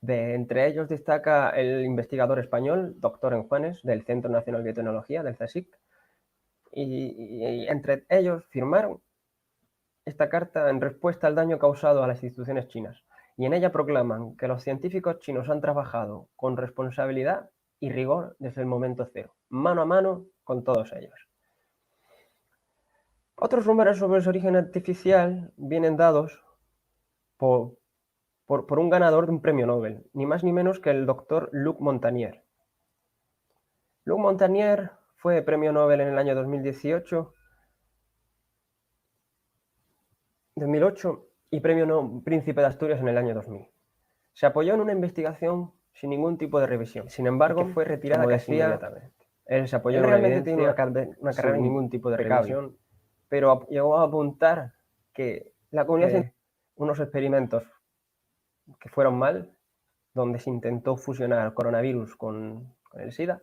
Entre ellos destaca el investigador español, doctor en Juanes, del Centro Nacional de Biotecnología, del CSIC, y entre ellos firmaron esta carta en respuesta al daño causado a las instituciones chinas, y en ella proclaman que los científicos chinos han trabajado con responsabilidad y rigor desde el momento cero, mano a mano con todos ellos. Otros rumores sobre su origen artificial vienen dados por un ganador de un premio Nobel, ni más ni menos que el doctor Luc Montagnier. Luc Montagnier fue premio Nobel en el año 2008 y premio Príncipe de Asturias en el año 2000. Se apoyó en una investigación sin ningún tipo de revisión. Sin embargo, fue retirada casi inmediatamente. Él se apoyó en realmente tiene una carrera sin ningún tipo de revisión, pero llegó a apuntar que la comunidad unos experimentos que fueron mal, donde se intentó fusionar el coronavirus con el SIDA,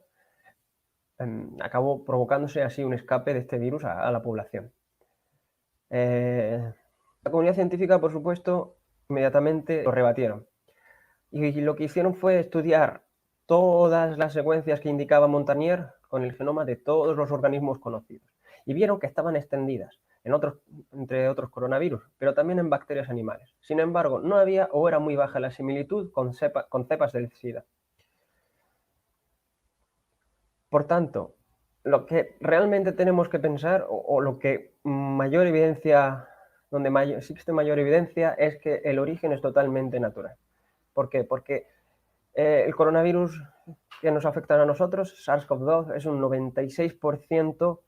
acabó provocándose así un escape de este virus a la población. La comunidad científica, por supuesto, inmediatamente lo rebatieron. Y lo que hicieron fue estudiar todas las secuencias que indicaba Montagnier con el genoma de todos los organismos conocidos. Y vieron que estaban extendidas entre otros coronavirus, pero también en bacterias animales. Sin embargo, no había o era muy baja la similitud con cepas del SIDA. Por tanto, lo que realmente tenemos que pensar, o lo que mayor evidencia, donde existe mayor evidencia, es que el origen es totalmente natural. ¿Por qué? Porque el coronavirus que nos afecta a nosotros, SARS-CoV-2, es un 96%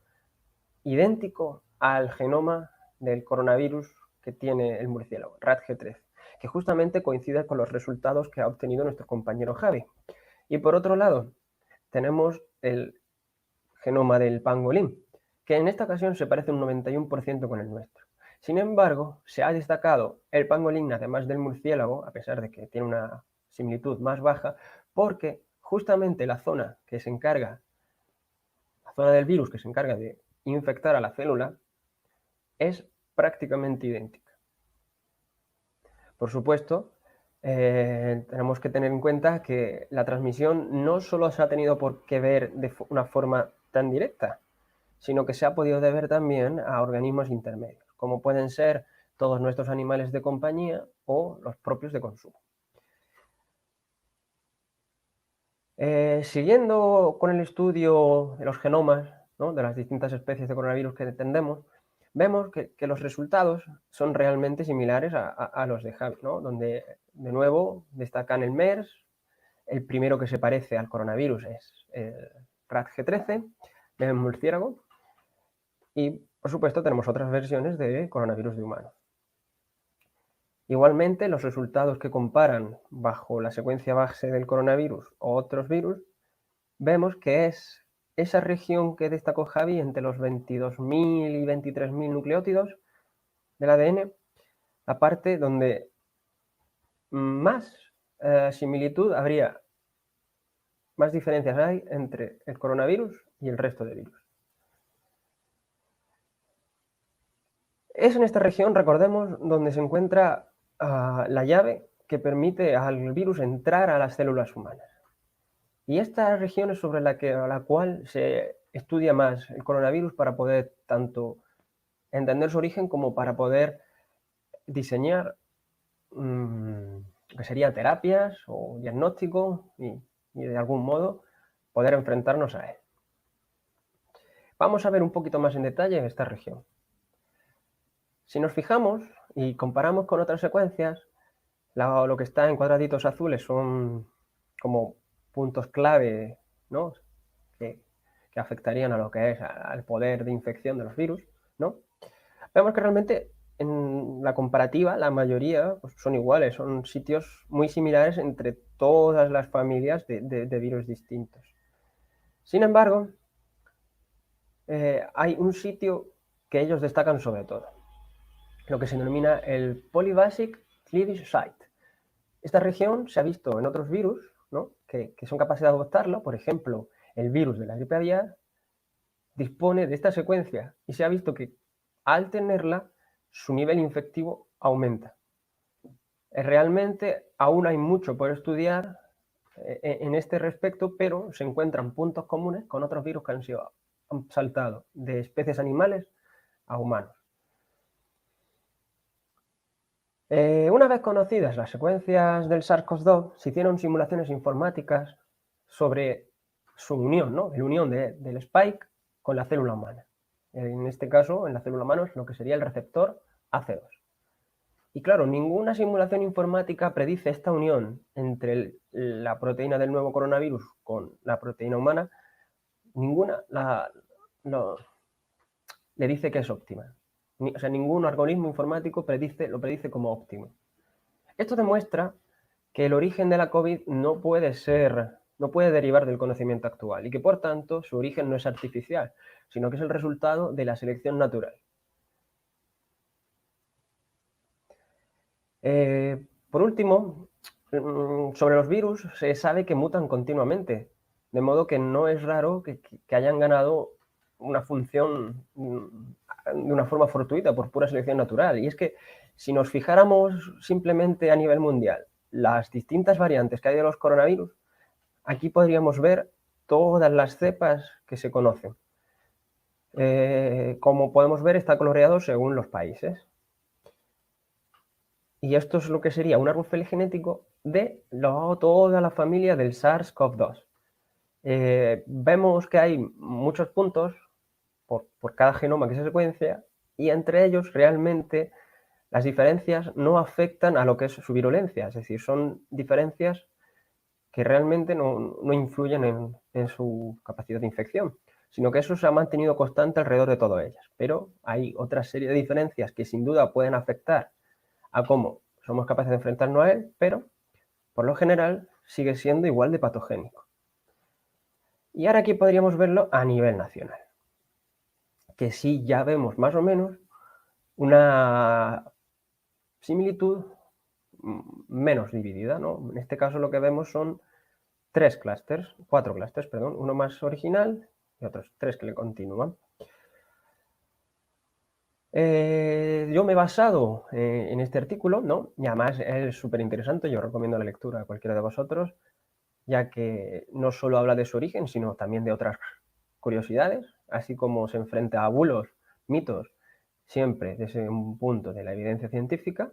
idéntico al genoma del coronavirus que tiene el murciélago, RATG13, que justamente coincide con los resultados que ha obtenido nuestro compañero Javi. Y por otro lado, tenemos el genoma del pangolín, que en esta ocasión se parece un 91% con el nuestro. Sin embargo, se ha destacado el pangolín, además del murciélago, a pesar de que tiene una similitud más baja, porque justamente la zona del virus que se encarga de infectar a la célula es prácticamente idéntica. Por supuesto, tenemos que tener en cuenta que la transmisión no solo se ha tenido por qué ver de una forma tan directa, sino que se ha podido deber también a organismos intermedios, como pueden ser todos nuestros animales de compañía o los propios de consumo. Siguiendo con el estudio de los genomas, ¿no?, de las distintas especies de coronavirus que entendemos, vemos que los resultados son realmente similares a los de Javi, ¿no?, donde de nuevo destacan el MERS, el primero que se parece al coronavirus es el RATG13, el murciélago, y por supuesto tenemos otras versiones de coronavirus de humanos. Igualmente, los resultados que comparan bajo la secuencia base del coronavirus o otros virus, vemos que es esa región que destacó Javi entre los 22.000 y 23.000 nucleótidos del ADN, la parte donde más similitud habría, más diferencias hay entre el coronavirus y el resto de virus. Es en esta región, recordemos, donde se encuentra la llave que permite al virus entrar a las células humanas. Y esta región es sobre la cual se estudia más el coronavirus para poder tanto entender su origen como para poder diseñar que serían terapias o diagnóstico y de algún modo poder enfrentarnos a él. Vamos a ver un poquito más en detalle esta región. Si nos fijamos y comparamos con otras secuencias, lo que está en cuadraditos azules son como puntos clave, ¿no?, que afectarían a lo que es al poder de infección de los virus, ¿no? Vemos que realmente en la comparativa la mayoría pues, son iguales, son sitios muy similares entre todas las familias de virus distintos. Sin embargo, hay un sitio que ellos destacan sobre todo, lo que se denomina el Polybasic Cleavage Site. Esta región se ha visto en otros virus, ¿no?, que son capaces de adoptarlo. Por ejemplo, el virus de la gripe aviar dispone de esta secuencia y se ha visto que al tenerla su nivel infectivo aumenta. Realmente aún hay mucho por estudiar en este respecto, pero se encuentran puntos comunes con otros virus que han saltado de especies animales a humanos. Una vez conocidas las secuencias del SARS-CoV-2, se hicieron simulaciones informáticas sobre su unión, ¿no?, la unión del spike con la célula humana. En este caso, en la célula humana es lo que sería el receptor AC2. Y claro, ninguna simulación informática predice esta unión entre la proteína del nuevo coronavirus con la proteína humana. Ninguna le dice que es óptima. Ningún algoritmo informático lo predice como óptimo. Esto demuestra que el origen de la COVID no puede derivar del conocimiento actual y que, por tanto, su origen no es artificial, sino que es el resultado de la selección natural. Por último, sobre los virus se sabe que mutan continuamente, de modo que no es raro que hayan ganado una función de una forma fortuita por pura selección natural. Y es que si nos fijáramos simplemente a nivel mundial las distintas variantes que hay de los coronavirus, aquí podríamos ver todas las cepas que se conocen. Como podemos ver, está coloreado según los países. Y esto es lo que sería un árbol filogenético de toda la familia del SARS-CoV-2. Vemos que hay muchos puntos por cada genoma que se secuencia y entre ellos realmente las diferencias no afectan a lo que es su virulencia, es decir, son diferencias que realmente no influyen en su capacidad de infección, sino que eso se ha mantenido constante alrededor de todas ellas. Pero hay otra serie de diferencias que sin duda pueden afectar a cómo somos capaces de enfrentarnos a él, pero por lo general sigue siendo igual de patogénico. Y ahora aquí podríamos verlo a nivel nacional, que sí ya vemos más o menos una similitud menos dividida, ¿no? En este caso lo que vemos son cuatro clústeres, perdón, uno más original y otros 3 que le continúan. Yo me he basado en este artículo, ¿no? Y además es súper interesante, yo recomiendo la lectura a cualquiera de vosotros, ya que no solo habla de su origen, sino también de otras curiosidades, así como se enfrenta a bulos, mitos, siempre desde un punto de la evidencia científica,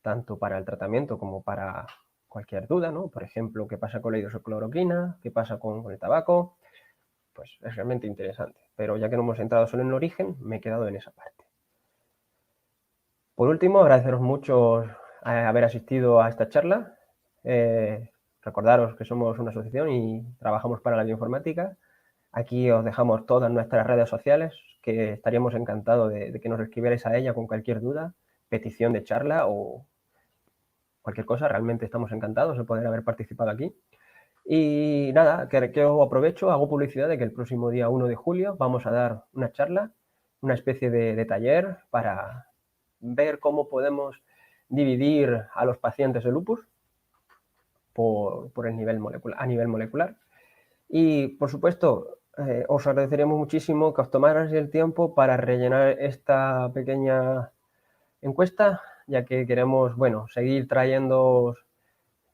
tanto para el tratamiento como para cualquier duda, ¿no? Por ejemplo, ¿qué pasa con la hidroxicloroquina? ¿Qué pasa con el tabaco? Pues es realmente interesante, pero ya que no hemos entrado solo en el origen, me he quedado en esa parte. Por último, agradeceros mucho haber asistido a esta charla. Recordaros que somos una asociación y trabajamos para la bioinformática. Aquí os dejamos todas nuestras redes sociales, que estaríamos encantados de que nos escribierais a ella con cualquier duda, petición de charla o cualquier cosa. Realmente estamos encantados de poder haber participado aquí. Y nada, que os aprovecho, hago publicidad de que el próximo día 1 de julio vamos a dar una charla, una especie de taller para ver cómo podemos dividir a los pacientes de lupus por el nivel molecular, a nivel molecular. Y, por supuesto, os agradeceríamos muchísimo que os tomarais el tiempo para rellenar esta pequeña encuesta, ya que queremos, bueno, seguir trayendo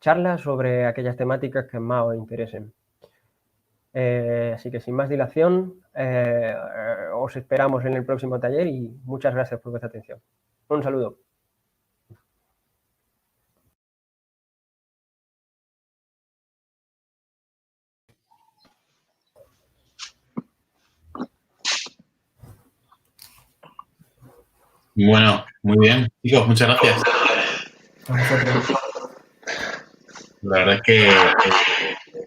charlas sobre aquellas temáticas que más os interesen. Así que, sin más dilación, os esperamos en el próximo taller y muchas gracias por vuestra atención. Un saludo. Bueno, muy bien. Chicos, muchas gracias. A vosotros. La verdad es que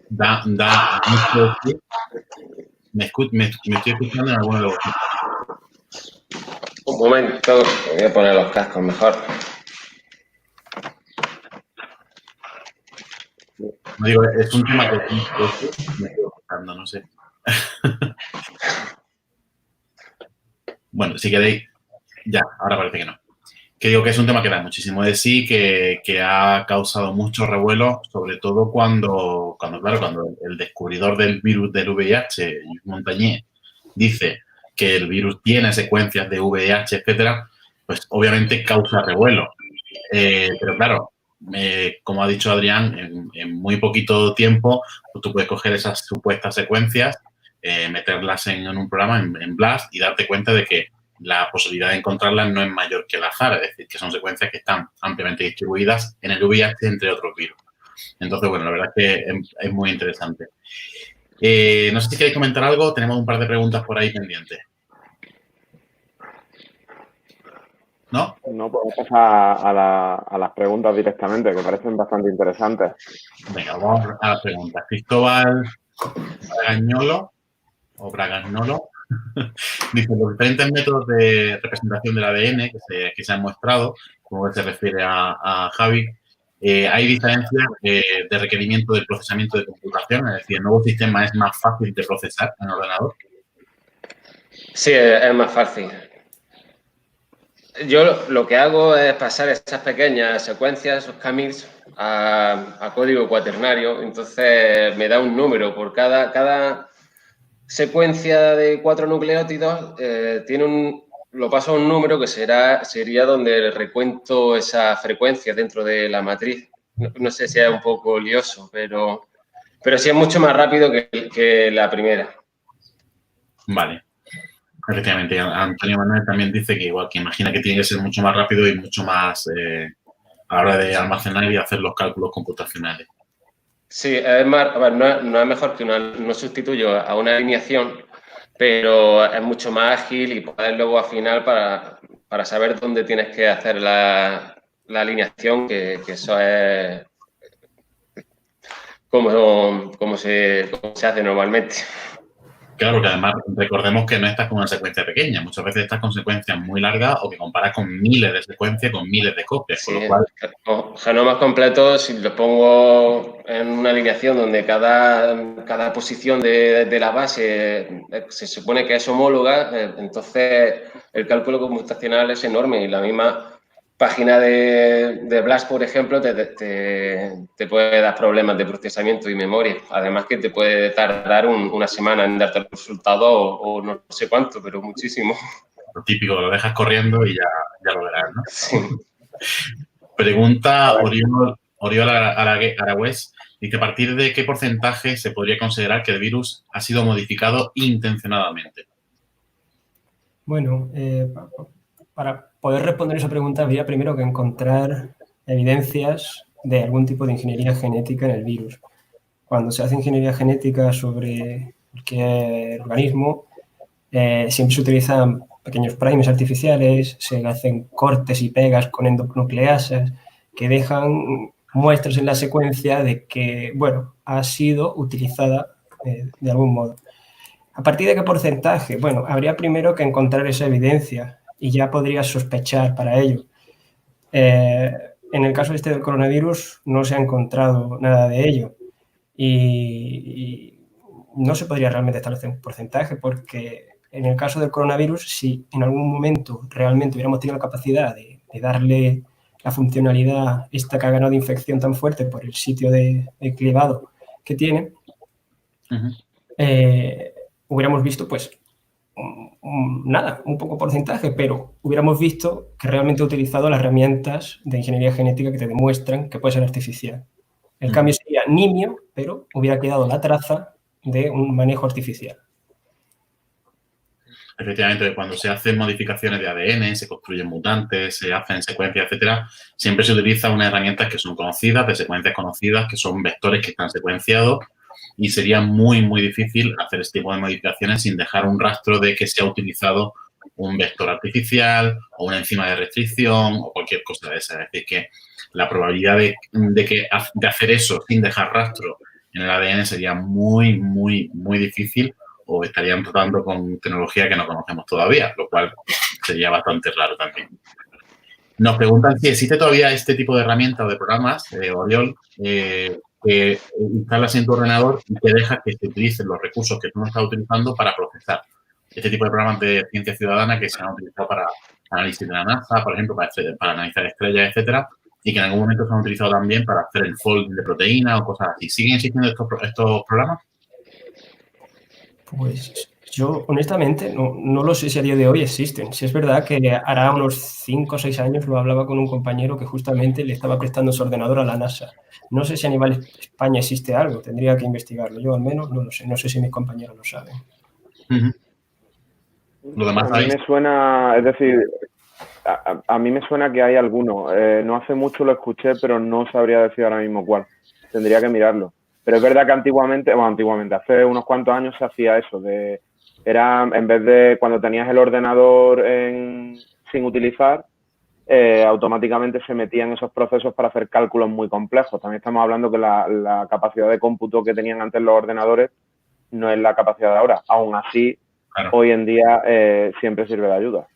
da mucho... Me estoy escuchando en alguno de los... Un momento, me voy a poner los cascos mejor. No digo, es un tema que me estoy escuchando, no sé. Bueno, si queréis... Ya, ahora parece que no. Que digo que es un tema que da muchísimo de sí, que ha causado mucho revuelo, sobre todo cuando el descubridor del virus del VIH, Yves Montagnier, dice que el virus tiene secuencias de VIH, etcétera, pues obviamente causa revuelo. Pero claro, como ha dicho Adrián, en muy poquito tiempo pues tú puedes coger esas supuestas secuencias, meterlas en un programa, en BLAST, y darte cuenta de que la posibilidad de encontrarlas no es mayor que el azar, es decir, que son secuencias que están ampliamente distribuidas en el VIH entre otros virus. Entonces, bueno, la verdad es que es muy interesante. No sé si queréis comentar algo, tenemos un par de preguntas por ahí pendientes. ¿No? No, podemos pasar a las preguntas directamente, que parecen bastante interesantes. Venga, vamos a las preguntas. Cristóbal Bragagnolo, o Bragagnolo, dice, los diferentes métodos de representación del ADN que se han mostrado, como se refiere a Javi, Hay diferencias de requerimiento del procesamiento de computación, es decir, el nuevo sistema es más fácil de procesar en el ordenador. Sí, es más fácil. Yo lo que hago es pasar esas pequeñas secuencias, esos commits, a código cuaternario. Entonces me da un número por cada secuencia de 4 nucleótidos, lo paso a un número que sería donde recuento esa frecuencia dentro de la matriz. No sé si es un poco lioso, pero sí es mucho más rápido que la primera. Vale. Efectivamente, Antonio Manuel también dice que igual, que imagina que tiene que ser mucho más rápido y mucho más a la hora de almacenar y hacer los cálculos computacionales. Sí, es más, a ver, no es mejor que no sustituyo a una alineación, pero es mucho más ágil y puedes luego afinar para saber dónde tienes que hacer la alineación, que eso es como se hace normalmente. Claro, porque además recordemos que no estás con una secuencia pequeña, muchas veces estás con secuencias muy largas o que comparas con miles de secuencias, con miles de copias, Sí, con lo cual... genomas completos, si los pongo en una alineación donde cada posición de la base se supone que es homóloga, entonces el cálculo computacional es enorme y la misma página de BLAST, por ejemplo, te puede dar problemas de procesamiento y memoria. Además que te puede tardar una semana en darte el resultado o no sé cuánto, pero muchísimo. Lo típico, lo dejas corriendo y ya lo verás, ¿no? Sí. Pregunta Oriol Aragüés. Dice, ¿a partir de qué porcentaje se podría considerar que el virus ha sido modificado intencionadamente? Bueno, para poder responder esa pregunta habría primero que encontrar evidencias de algún tipo de ingeniería genética en el virus. Cuando se hace ingeniería genética sobre cualquier organismo, siempre se utilizan pequeños primers artificiales, se hacen cortes y pegas con endonucleasas que dejan muestras en la secuencia de que, bueno, ha sido utilizada de algún modo. ¿A partir de qué porcentaje? Bueno, habría primero que encontrar esa evidencia y ya podrías sospechar para ello. En el caso del coronavirus no se ha encontrado nada de ello y no se podría realmente establecer un porcentaje porque en el caso del coronavirus, si en algún momento realmente hubiéramos tenido la capacidad de darle la funcionalidad esta que ha ganado de infección tan fuerte por el sitio de clivado que tiene, hubiéramos visto pues nada, un poco porcentaje, pero hubiéramos visto que realmente ha utilizado las herramientas de ingeniería genética que te demuestran que puede ser artificial. El cambio sería nimio, pero hubiera quedado la traza de un manejo artificial. Efectivamente, cuando se hacen modificaciones de ADN, se construyen mutantes, se hacen secuencias, etcétera, siempre se utilizan unas herramientas que son conocidas, de secuencias conocidas, que son vectores que están secuenciados y sería muy, muy difícil hacer este tipo de modificaciones sin dejar un rastro de que se ha utilizado un vector artificial o una enzima de restricción o cualquier cosa de esa. Es decir, que la probabilidad de hacer eso sin dejar rastro en el ADN sería muy, muy, muy difícil o estarían tratando con tecnología que no conocemos todavía, lo cual sería bastante raro también. Nos preguntan si existe todavía este tipo de herramientas o de programas, Oriol, que instalas en tu ordenador y te deja que se utilicen los recursos que tú no estás utilizando para procesar. Este tipo de programas de ciencia ciudadana que se han utilizado para análisis de la NASA, por ejemplo, para analizar estrellas, etcétera, y que en algún momento se han utilizado también para hacer el folding de proteínas o cosas así. ¿Siguen existiendo estos programas? Pues yo, honestamente, no lo sé si a día de hoy existen. Si es verdad que hará unos 5 o 6 años lo hablaba con un compañero que justamente le estaba prestando su ordenador a la NASA. No sé si a nivel España existe algo, tendría que investigarlo. Yo al menos no lo sé, no sé si mis compañeros lo saben. Lo demás a mí me suena, es decir, a mí me suena que hay alguno. No hace mucho lo escuché, pero no sabría decir ahora mismo cuál. Tendría que mirarlo. Pero es verdad que antiguamente, hace unos cuantos años se hacía eso, era en vez de cuando tenías el ordenador sin utilizar, automáticamente se metían esos procesos para hacer cálculos muy complejos. También estamos hablando que la capacidad de cómputo que tenían antes los ordenadores no es la capacidad de ahora. Aún así, claro, hoy en día siempre sirve de ayuda.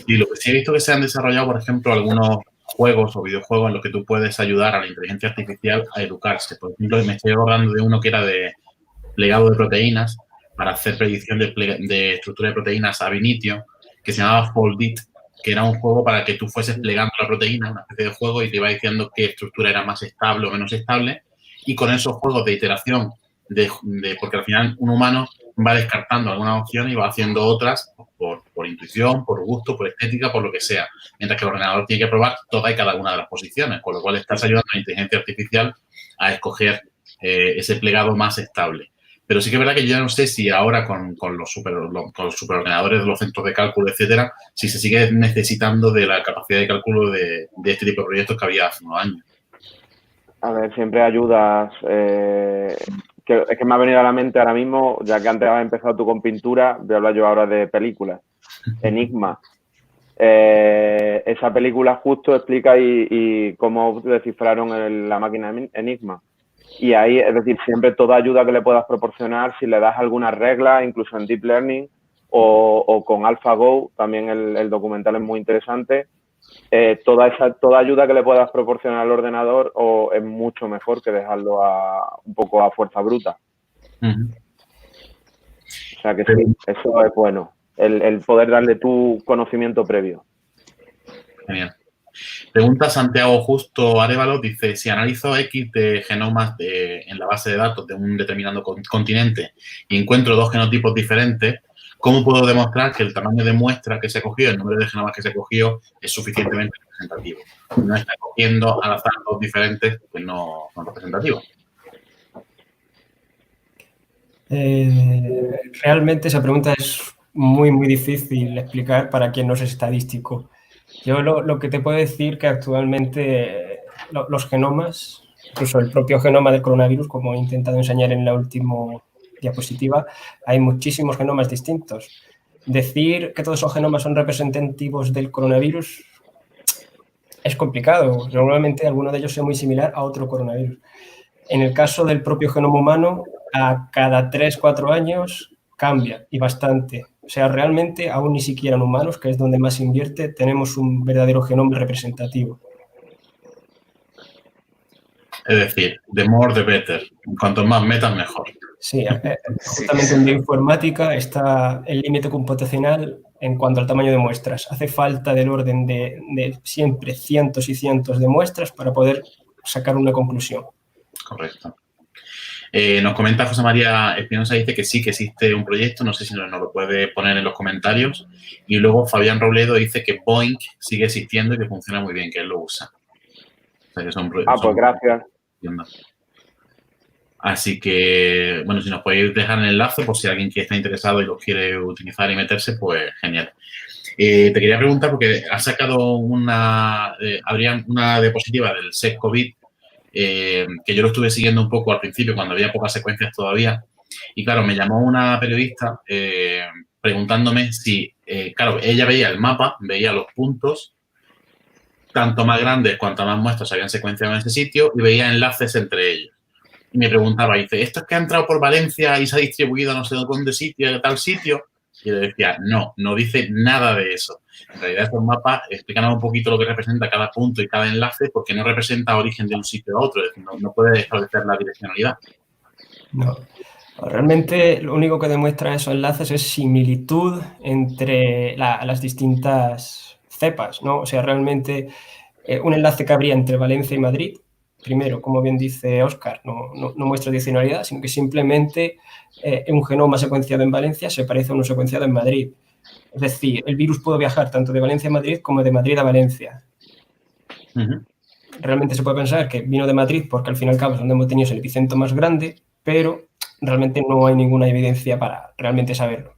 Y lo que sí he visto que se han desarrollado, por ejemplo, algunos juegos o videojuegos en los que tú puedes ayudar a la inteligencia artificial a educarse. Por ejemplo, me estoy acordando de uno que era de plegado de proteínas para hacer predicción de estructura de proteínas ab initio, que se llamaba Foldit, que era un juego para que tú fueses plegando la proteína, una especie de juego, y te iba diciendo qué estructura era más estable o menos estable, y con esos juegos de iteración, porque al final un humano va descartando alguna opción y va haciendo otras por intuición, por gusto, por estética, por lo que sea, mientras que el ordenador tiene que probar toda y cada una de las posiciones, con lo cual estás ayudando a la inteligencia artificial a escoger ese plegado más estable. Pero sí que es verdad que yo no sé si ahora con los superordenadores de los centros de cálculo, etcétera, si se sigue necesitando de la capacidad de cálculo de este tipo de proyectos que había hace unos años. A ver, siempre ayudas. Es que me ha venido a la mente ahora mismo, ya que antes has empezado tú con pintura, voy a hablar yo ahora de películas. Enigma. Esa película justo explica y cómo descifraron la máquina Enigma. Y ahí, es decir, siempre toda ayuda que le puedas proporcionar, si le das alguna regla, incluso en Deep Learning o con AlphaGo, también el documental es muy interesante. Toda ayuda que le puedas proporcionar al ordenador es mucho mejor que dejarlo un poco a fuerza bruta. O sea que sí, eso es bueno, el poder darle tu conocimiento previo. Genial. Pregunta Santiago Justo Arévalo, dice, si analizo X de genomas en la base de datos de un determinado continente y encuentro 2 genotipos diferentes, ¿cómo puedo demostrar que el tamaño de muestra que se cogió, el número de genomas que se cogió, es suficientemente representativo? No está cogiendo al azar 2 diferentes que no son representativos. Realmente esa pregunta es muy, muy difícil explicar para quien no es estadístico. Yo lo que te puedo decir que actualmente los genomas, incluso el propio genoma del coronavirus, como he intentado enseñar en la última diapositiva, hay muchísimos genomas distintos. Decir que todos esos genomas son representativos del coronavirus es complicado. Normalmente alguno de ellos es muy similar a otro coronavirus. En el caso del propio genoma humano, a cada 3-4 años cambia y bastante. O sea, realmente aún ni siquiera en humanos, que es donde más se invierte, tenemos un verdadero genoma representativo. Es decir, the more the better. Cuanto más metas, mejor. Sí, justamente en bioinformática está el límite computacional en cuanto al tamaño de muestras. Hace falta del orden de siempre cientos y cientos de muestras para poder sacar una conclusión. Correcto. Nos comenta José María Espinosa, dice que sí, que existe un proyecto, no sé si nos lo puede poner en los comentarios. Y luego Fabián Robledo dice que Boink sigue existiendo y que funciona muy bien, que él lo usa. O sea, que pues gracias. Así que, bueno, si nos podéis dejar el enlace por si alguien que está interesado y lo quiere utilizar y meterse, pues genial. Te quería preguntar, porque has sacado habría una diapositiva del SES-COVID, que yo lo estuve siguiendo un poco al principio, cuando había pocas secuencias todavía. Y claro, me llamó una periodista preguntándome si, claro, ella veía el mapa, veía los puntos, tanto más grandes cuanto más muestras habían secuenciado en ese sitio, y veía enlaces entre ellos. Y me preguntaba, dice, ¿esto es que ha entrado por Valencia y se ha distribuido no sé dónde sitio, de tal sitio? Y le decía, no dice nada de eso. En realidad, estos mapas explican un poquito lo que representa cada punto y cada enlace, porque no representa origen de un sitio a otro, es decir, no puede establecer la direccionalidad. No. Realmente lo único que demuestra esos enlaces es similitud entre las distintas cepas, ¿no? O sea, realmente un enlace que habría entre Valencia y Madrid, primero, como bien dice Óscar, no muestra direccionalidad, sino que simplemente un genoma secuenciado en Valencia se parece a uno secuenciado en Madrid. Es decir, el virus puede viajar tanto de Valencia a Madrid como de Madrid a Valencia. Realmente se puede pensar que vino de Madrid porque al fin y al cabo es donde hemos tenido el epicentro más grande, pero realmente no hay ninguna evidencia para realmente saberlo.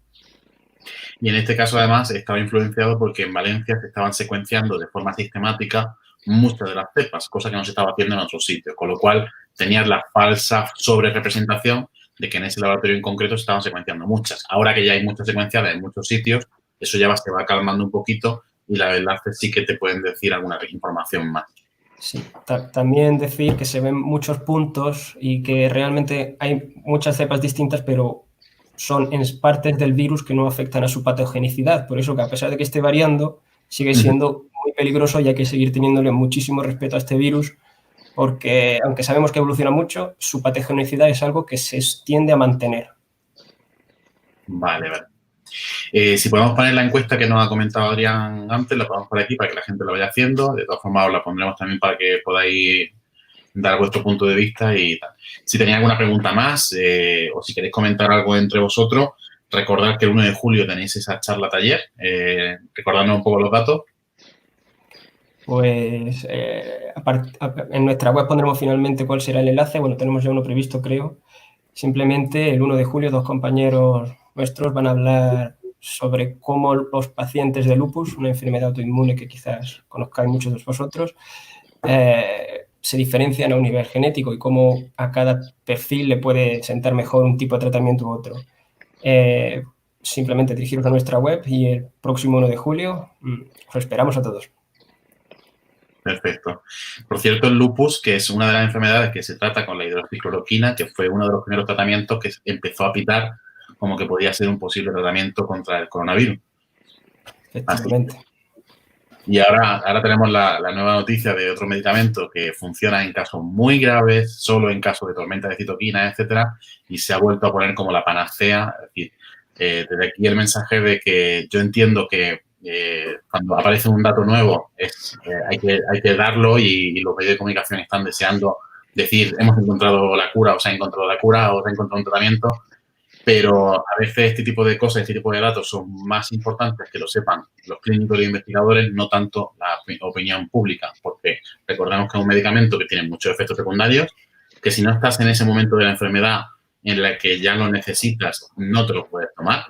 Y en este caso, además, estaba influenciado porque en Valencia se estaban secuenciando de forma sistemática muchas de las cepas, cosa que no se estaba haciendo en otros sitios, con lo cual tenías la falsa sobrerepresentación de que en ese laboratorio en concreto se estaban secuenciando muchas. Ahora que ya hay muchas secuenciadas en muchos sitios, eso ya se va calmando un poquito y la verdad es que sí que te pueden decir alguna información más. Sí, también decir que se ven muchos puntos y que realmente hay muchas cepas distintas, pero son en partes del virus que no afectan a su patogenicidad. Por eso que a pesar de que esté variando, sigue siendo muy peligroso y hay que seguir teniéndole muchísimo respeto a este virus porque, aunque sabemos que evoluciona mucho, su patogenicidad es algo que se tiende a mantener. Vale. Si podemos poner la encuesta que nos ha comentado Adrián antes, la ponemos por aquí para que la gente lo vaya haciendo. De todas formas, os la pondremos también para que podáis dar vuestro punto de vista y tal. Si tenéis alguna pregunta más o si queréis comentar algo entre vosotros, recordad que el 1 de julio tenéis esa charla taller. Recordadnos un poco los datos. Pues en nuestra web pondremos finalmente cuál será el enlace. Bueno, tenemos ya uno previsto, creo. Simplemente el 1 de julio 2 compañeros nuestros van a hablar sobre cómo los pacientes de lupus, una enfermedad autoinmune que quizás conozcáis muchos de vosotros, se diferencian a un nivel genético y cómo a cada perfil le puede sentar mejor un tipo de tratamiento u otro. Simplemente dirigiros a nuestra web y el próximo 1 de julio os esperamos a todos. Perfecto. Por cierto, el lupus, que es una de las enfermedades que se trata con la hidroxicloroquina, que fue uno de los primeros tratamientos que empezó a pitar como que podía ser un posible tratamiento contra el coronavirus. Efectivamente. Y ahora tenemos la nueva noticia de otro medicamento que funciona en casos muy graves, solo en casos de tormenta de citoquinas, etcétera, y se ha vuelto a poner como la panacea. Es decir, desde aquí el mensaje de que yo entiendo que cuando aparece un dato nuevo hay que darlo y los medios de comunicación están deseando decir hemos encontrado la cura o se ha encontrado la cura o se ha encontrado un tratamiento, pero a veces este tipo de cosas, este tipo de datos son más importantes que lo sepan los clínicos y los investigadores, no tanto la opinión pública, porque recordemos que es un medicamento que tiene muchos efectos secundarios, que si no estás en ese momento de la enfermedad en la que ya lo necesitas, no te lo puedes tomar,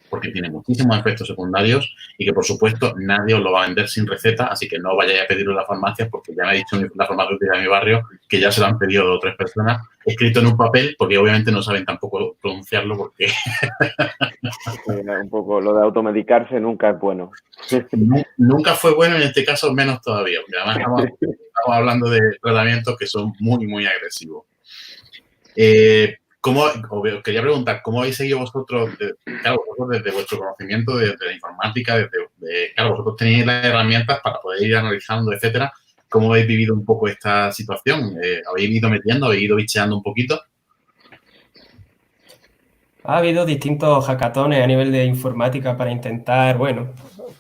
porque tiene muchísimos efectos secundarios y que, por supuesto, nadie os lo va a vender sin receta, así que no vayáis a pedirlo en las farmacias, porque ya me ha dicho la farmacéutica de mi barrio que ya se lo han pedido 2 o 3 personas, escrito en un papel, porque obviamente no saben tampoco pronunciarlo, porque... Un poco lo de automedicarse nunca es bueno. Nunca fue bueno, en este caso menos todavía, porque además estamos hablando de tratamientos que son muy, muy agresivos. Os quería preguntar, ¿cómo habéis seguido vosotros, vosotros desde vuestro conocimiento, desde la informática, claro, vosotros tenéis las herramientas para poder ir analizando, etcétera? ¿Cómo habéis vivido un poco esta situación? ¿Habéis ido metiendo, habéis ido bicheando un poquito? Ha habido distintos hackatones a nivel de informática para intentar, bueno,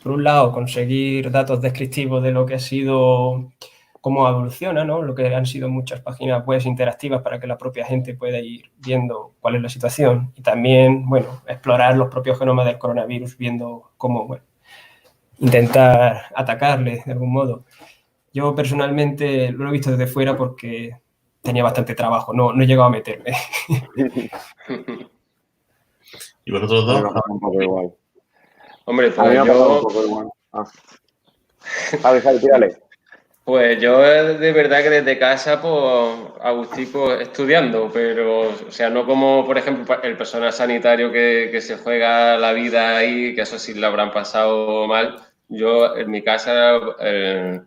por un lado, conseguir datos descriptivos de lo que ha sido, cómo evoluciona, ¿no? Lo que han sido muchas páginas web interactivas para que la propia gente pueda ir viendo cuál es la situación. Y también, bueno, explorar los propios genomas del coronavirus, viendo cómo, bueno, intentar atacarle de algún modo. Yo personalmente lo he visto desde fuera porque tenía bastante trabajo, no he llegado a meterme. ¿Y vosotros dos? Un poco igual. Hombre, A mí me ha pues pasado un yo, poco igual. Javi, tírale. pues yo de verdad que desde casa, pues, agustico estudiando, pero, o sea, no como, por ejemplo, el personal sanitario que se juega la vida ahí, que eso sí lo habrán pasado mal. Yo en mi casa,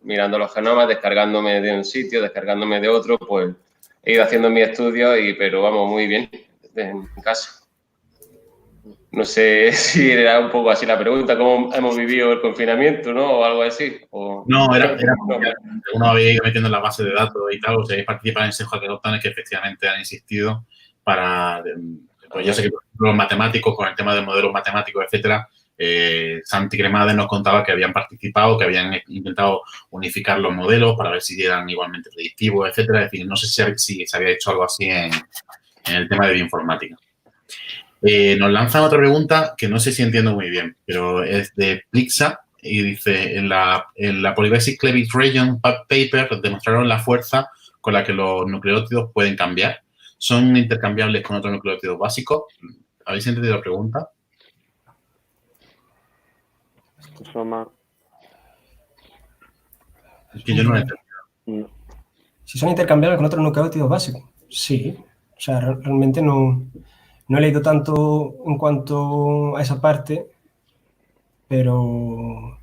mirando los genomas, descargándome de un sitio, descargándome de otro, pues he ido haciendo mi estudio, pero vamos, muy bien, en casa. No sé si era un poco así la pregunta, ¿cómo hemos vivido el confinamiento, no? O algo así. No, era uno había ido metiendo en la base de datos y tal, o sea, participado en esos hackatones que efectivamente han existido para, pues yo sé que por ejemplo, los matemáticos, con el tema de modelos matemáticos, etcétera, Santi Cremades nos contaba que habían participado, que habían intentado unificar los modelos para ver si eran igualmente predictivos, etcétera. Es decir, no sé si se había hecho algo así en el tema de bioinformática. Nos lanzan otra pregunta que no sé si entiendo muy bien, pero es de Plixa y dice, en la Polybasic Cleavage Region paper demostraron la fuerza con la que los nucleótidos pueden cambiar. ¿Son intercambiables con otros nucleótidos básicos? ¿Habéis entendido la pregunta? Es que yo no lo he entendido. Si son intercambiables con otros nucleótidos básicos, sí. O sea, realmente no he leído tanto en cuanto a esa parte, pero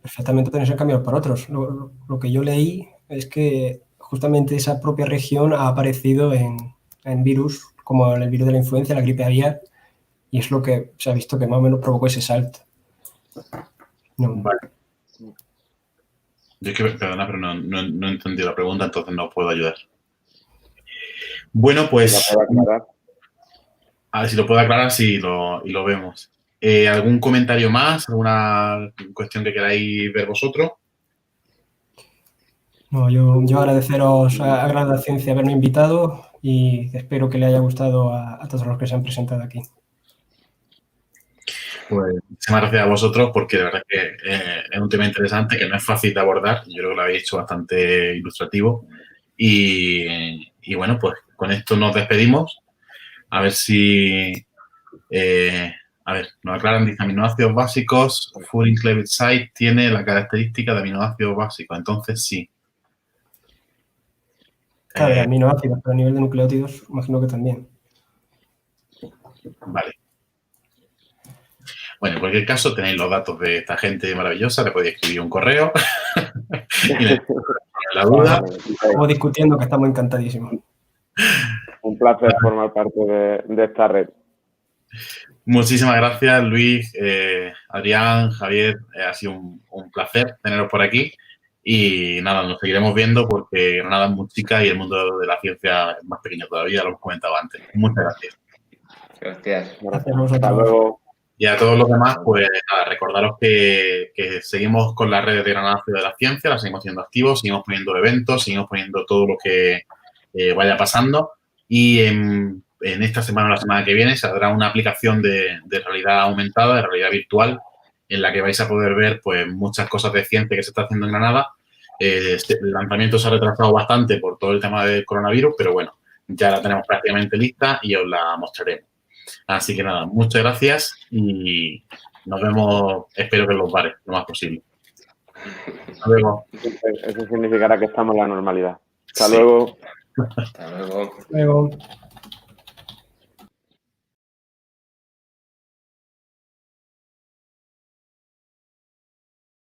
perfectamente pueden ser cambiados por otros. Lo que yo leí es que justamente esa propia región ha aparecido en virus, como en el virus de la influenza, la gripe aviar, y es lo que se ha visto que más o menos provocó ese salto. No. Vale. Yo es que, perdona, pero no he entendido la pregunta, entonces no os puedo ayudar. Bueno, pues ¿La puedo aclarar? a ver si lo puedo aclarar, sí, y lo vemos. ¿Algún comentario más? ¿Alguna cuestión que queráis ver vosotros? No, yo agradeceros a Granada Ciencia haberme invitado y espero que le haya gustado a todos los que se han presentado aquí. Pues muchísimas gracias a vosotros porque de verdad que es un tema interesante que no es fácil de abordar. Yo creo que lo habéis hecho bastante ilustrativo. Y bueno, pues con esto nos despedimos. A ver si... a ver, nos aclaran, dice aminoácidos básicos. Furin Cleavage Site tiene la característica de aminoácidos básicos. Entonces, sí. Claro, de aminoácidos, pero a nivel de nucleótidos, imagino que también. Vale. Bueno, en cualquier caso, tenéis los datos de esta gente maravillosa, le podéis escribir un correo. Y la duda. Estamos discutiendo que estamos encantadísimos. Un placer formar parte de esta red. Muchísimas gracias, Luis, Adrián, Javier. Ha sido un placer teneros por aquí. Y nada, nos seguiremos viendo porque Granada es muy chica y el mundo de la ciencia es más pequeño todavía, lo hemos comentado antes. Muchas gracias. Gracias. Gracias a vosotros. Hasta luego. Y a todos los demás, pues nada, recordaros que seguimos con las redes de Granada Ciudad de la Ciencia, las seguimos siendo activos, seguimos poniendo eventos, seguimos poniendo todo lo que vaya pasando. Y en esta semana o la semana que viene saldrá una aplicación de realidad aumentada, de realidad virtual, en la que vais a poder ver pues muchas cosas de ciencia que se está haciendo en Granada. El lanzamiento se ha retrasado bastante por todo el tema del coronavirus, pero bueno, ya la tenemos prácticamente lista y os la mostraremos. Así que nada, muchas gracias y nos vemos, espero que en los bares, lo más posible. Hasta luego. Eso significará que estamos en la normalidad. Hasta Sí. luego. Hasta luego. Luego.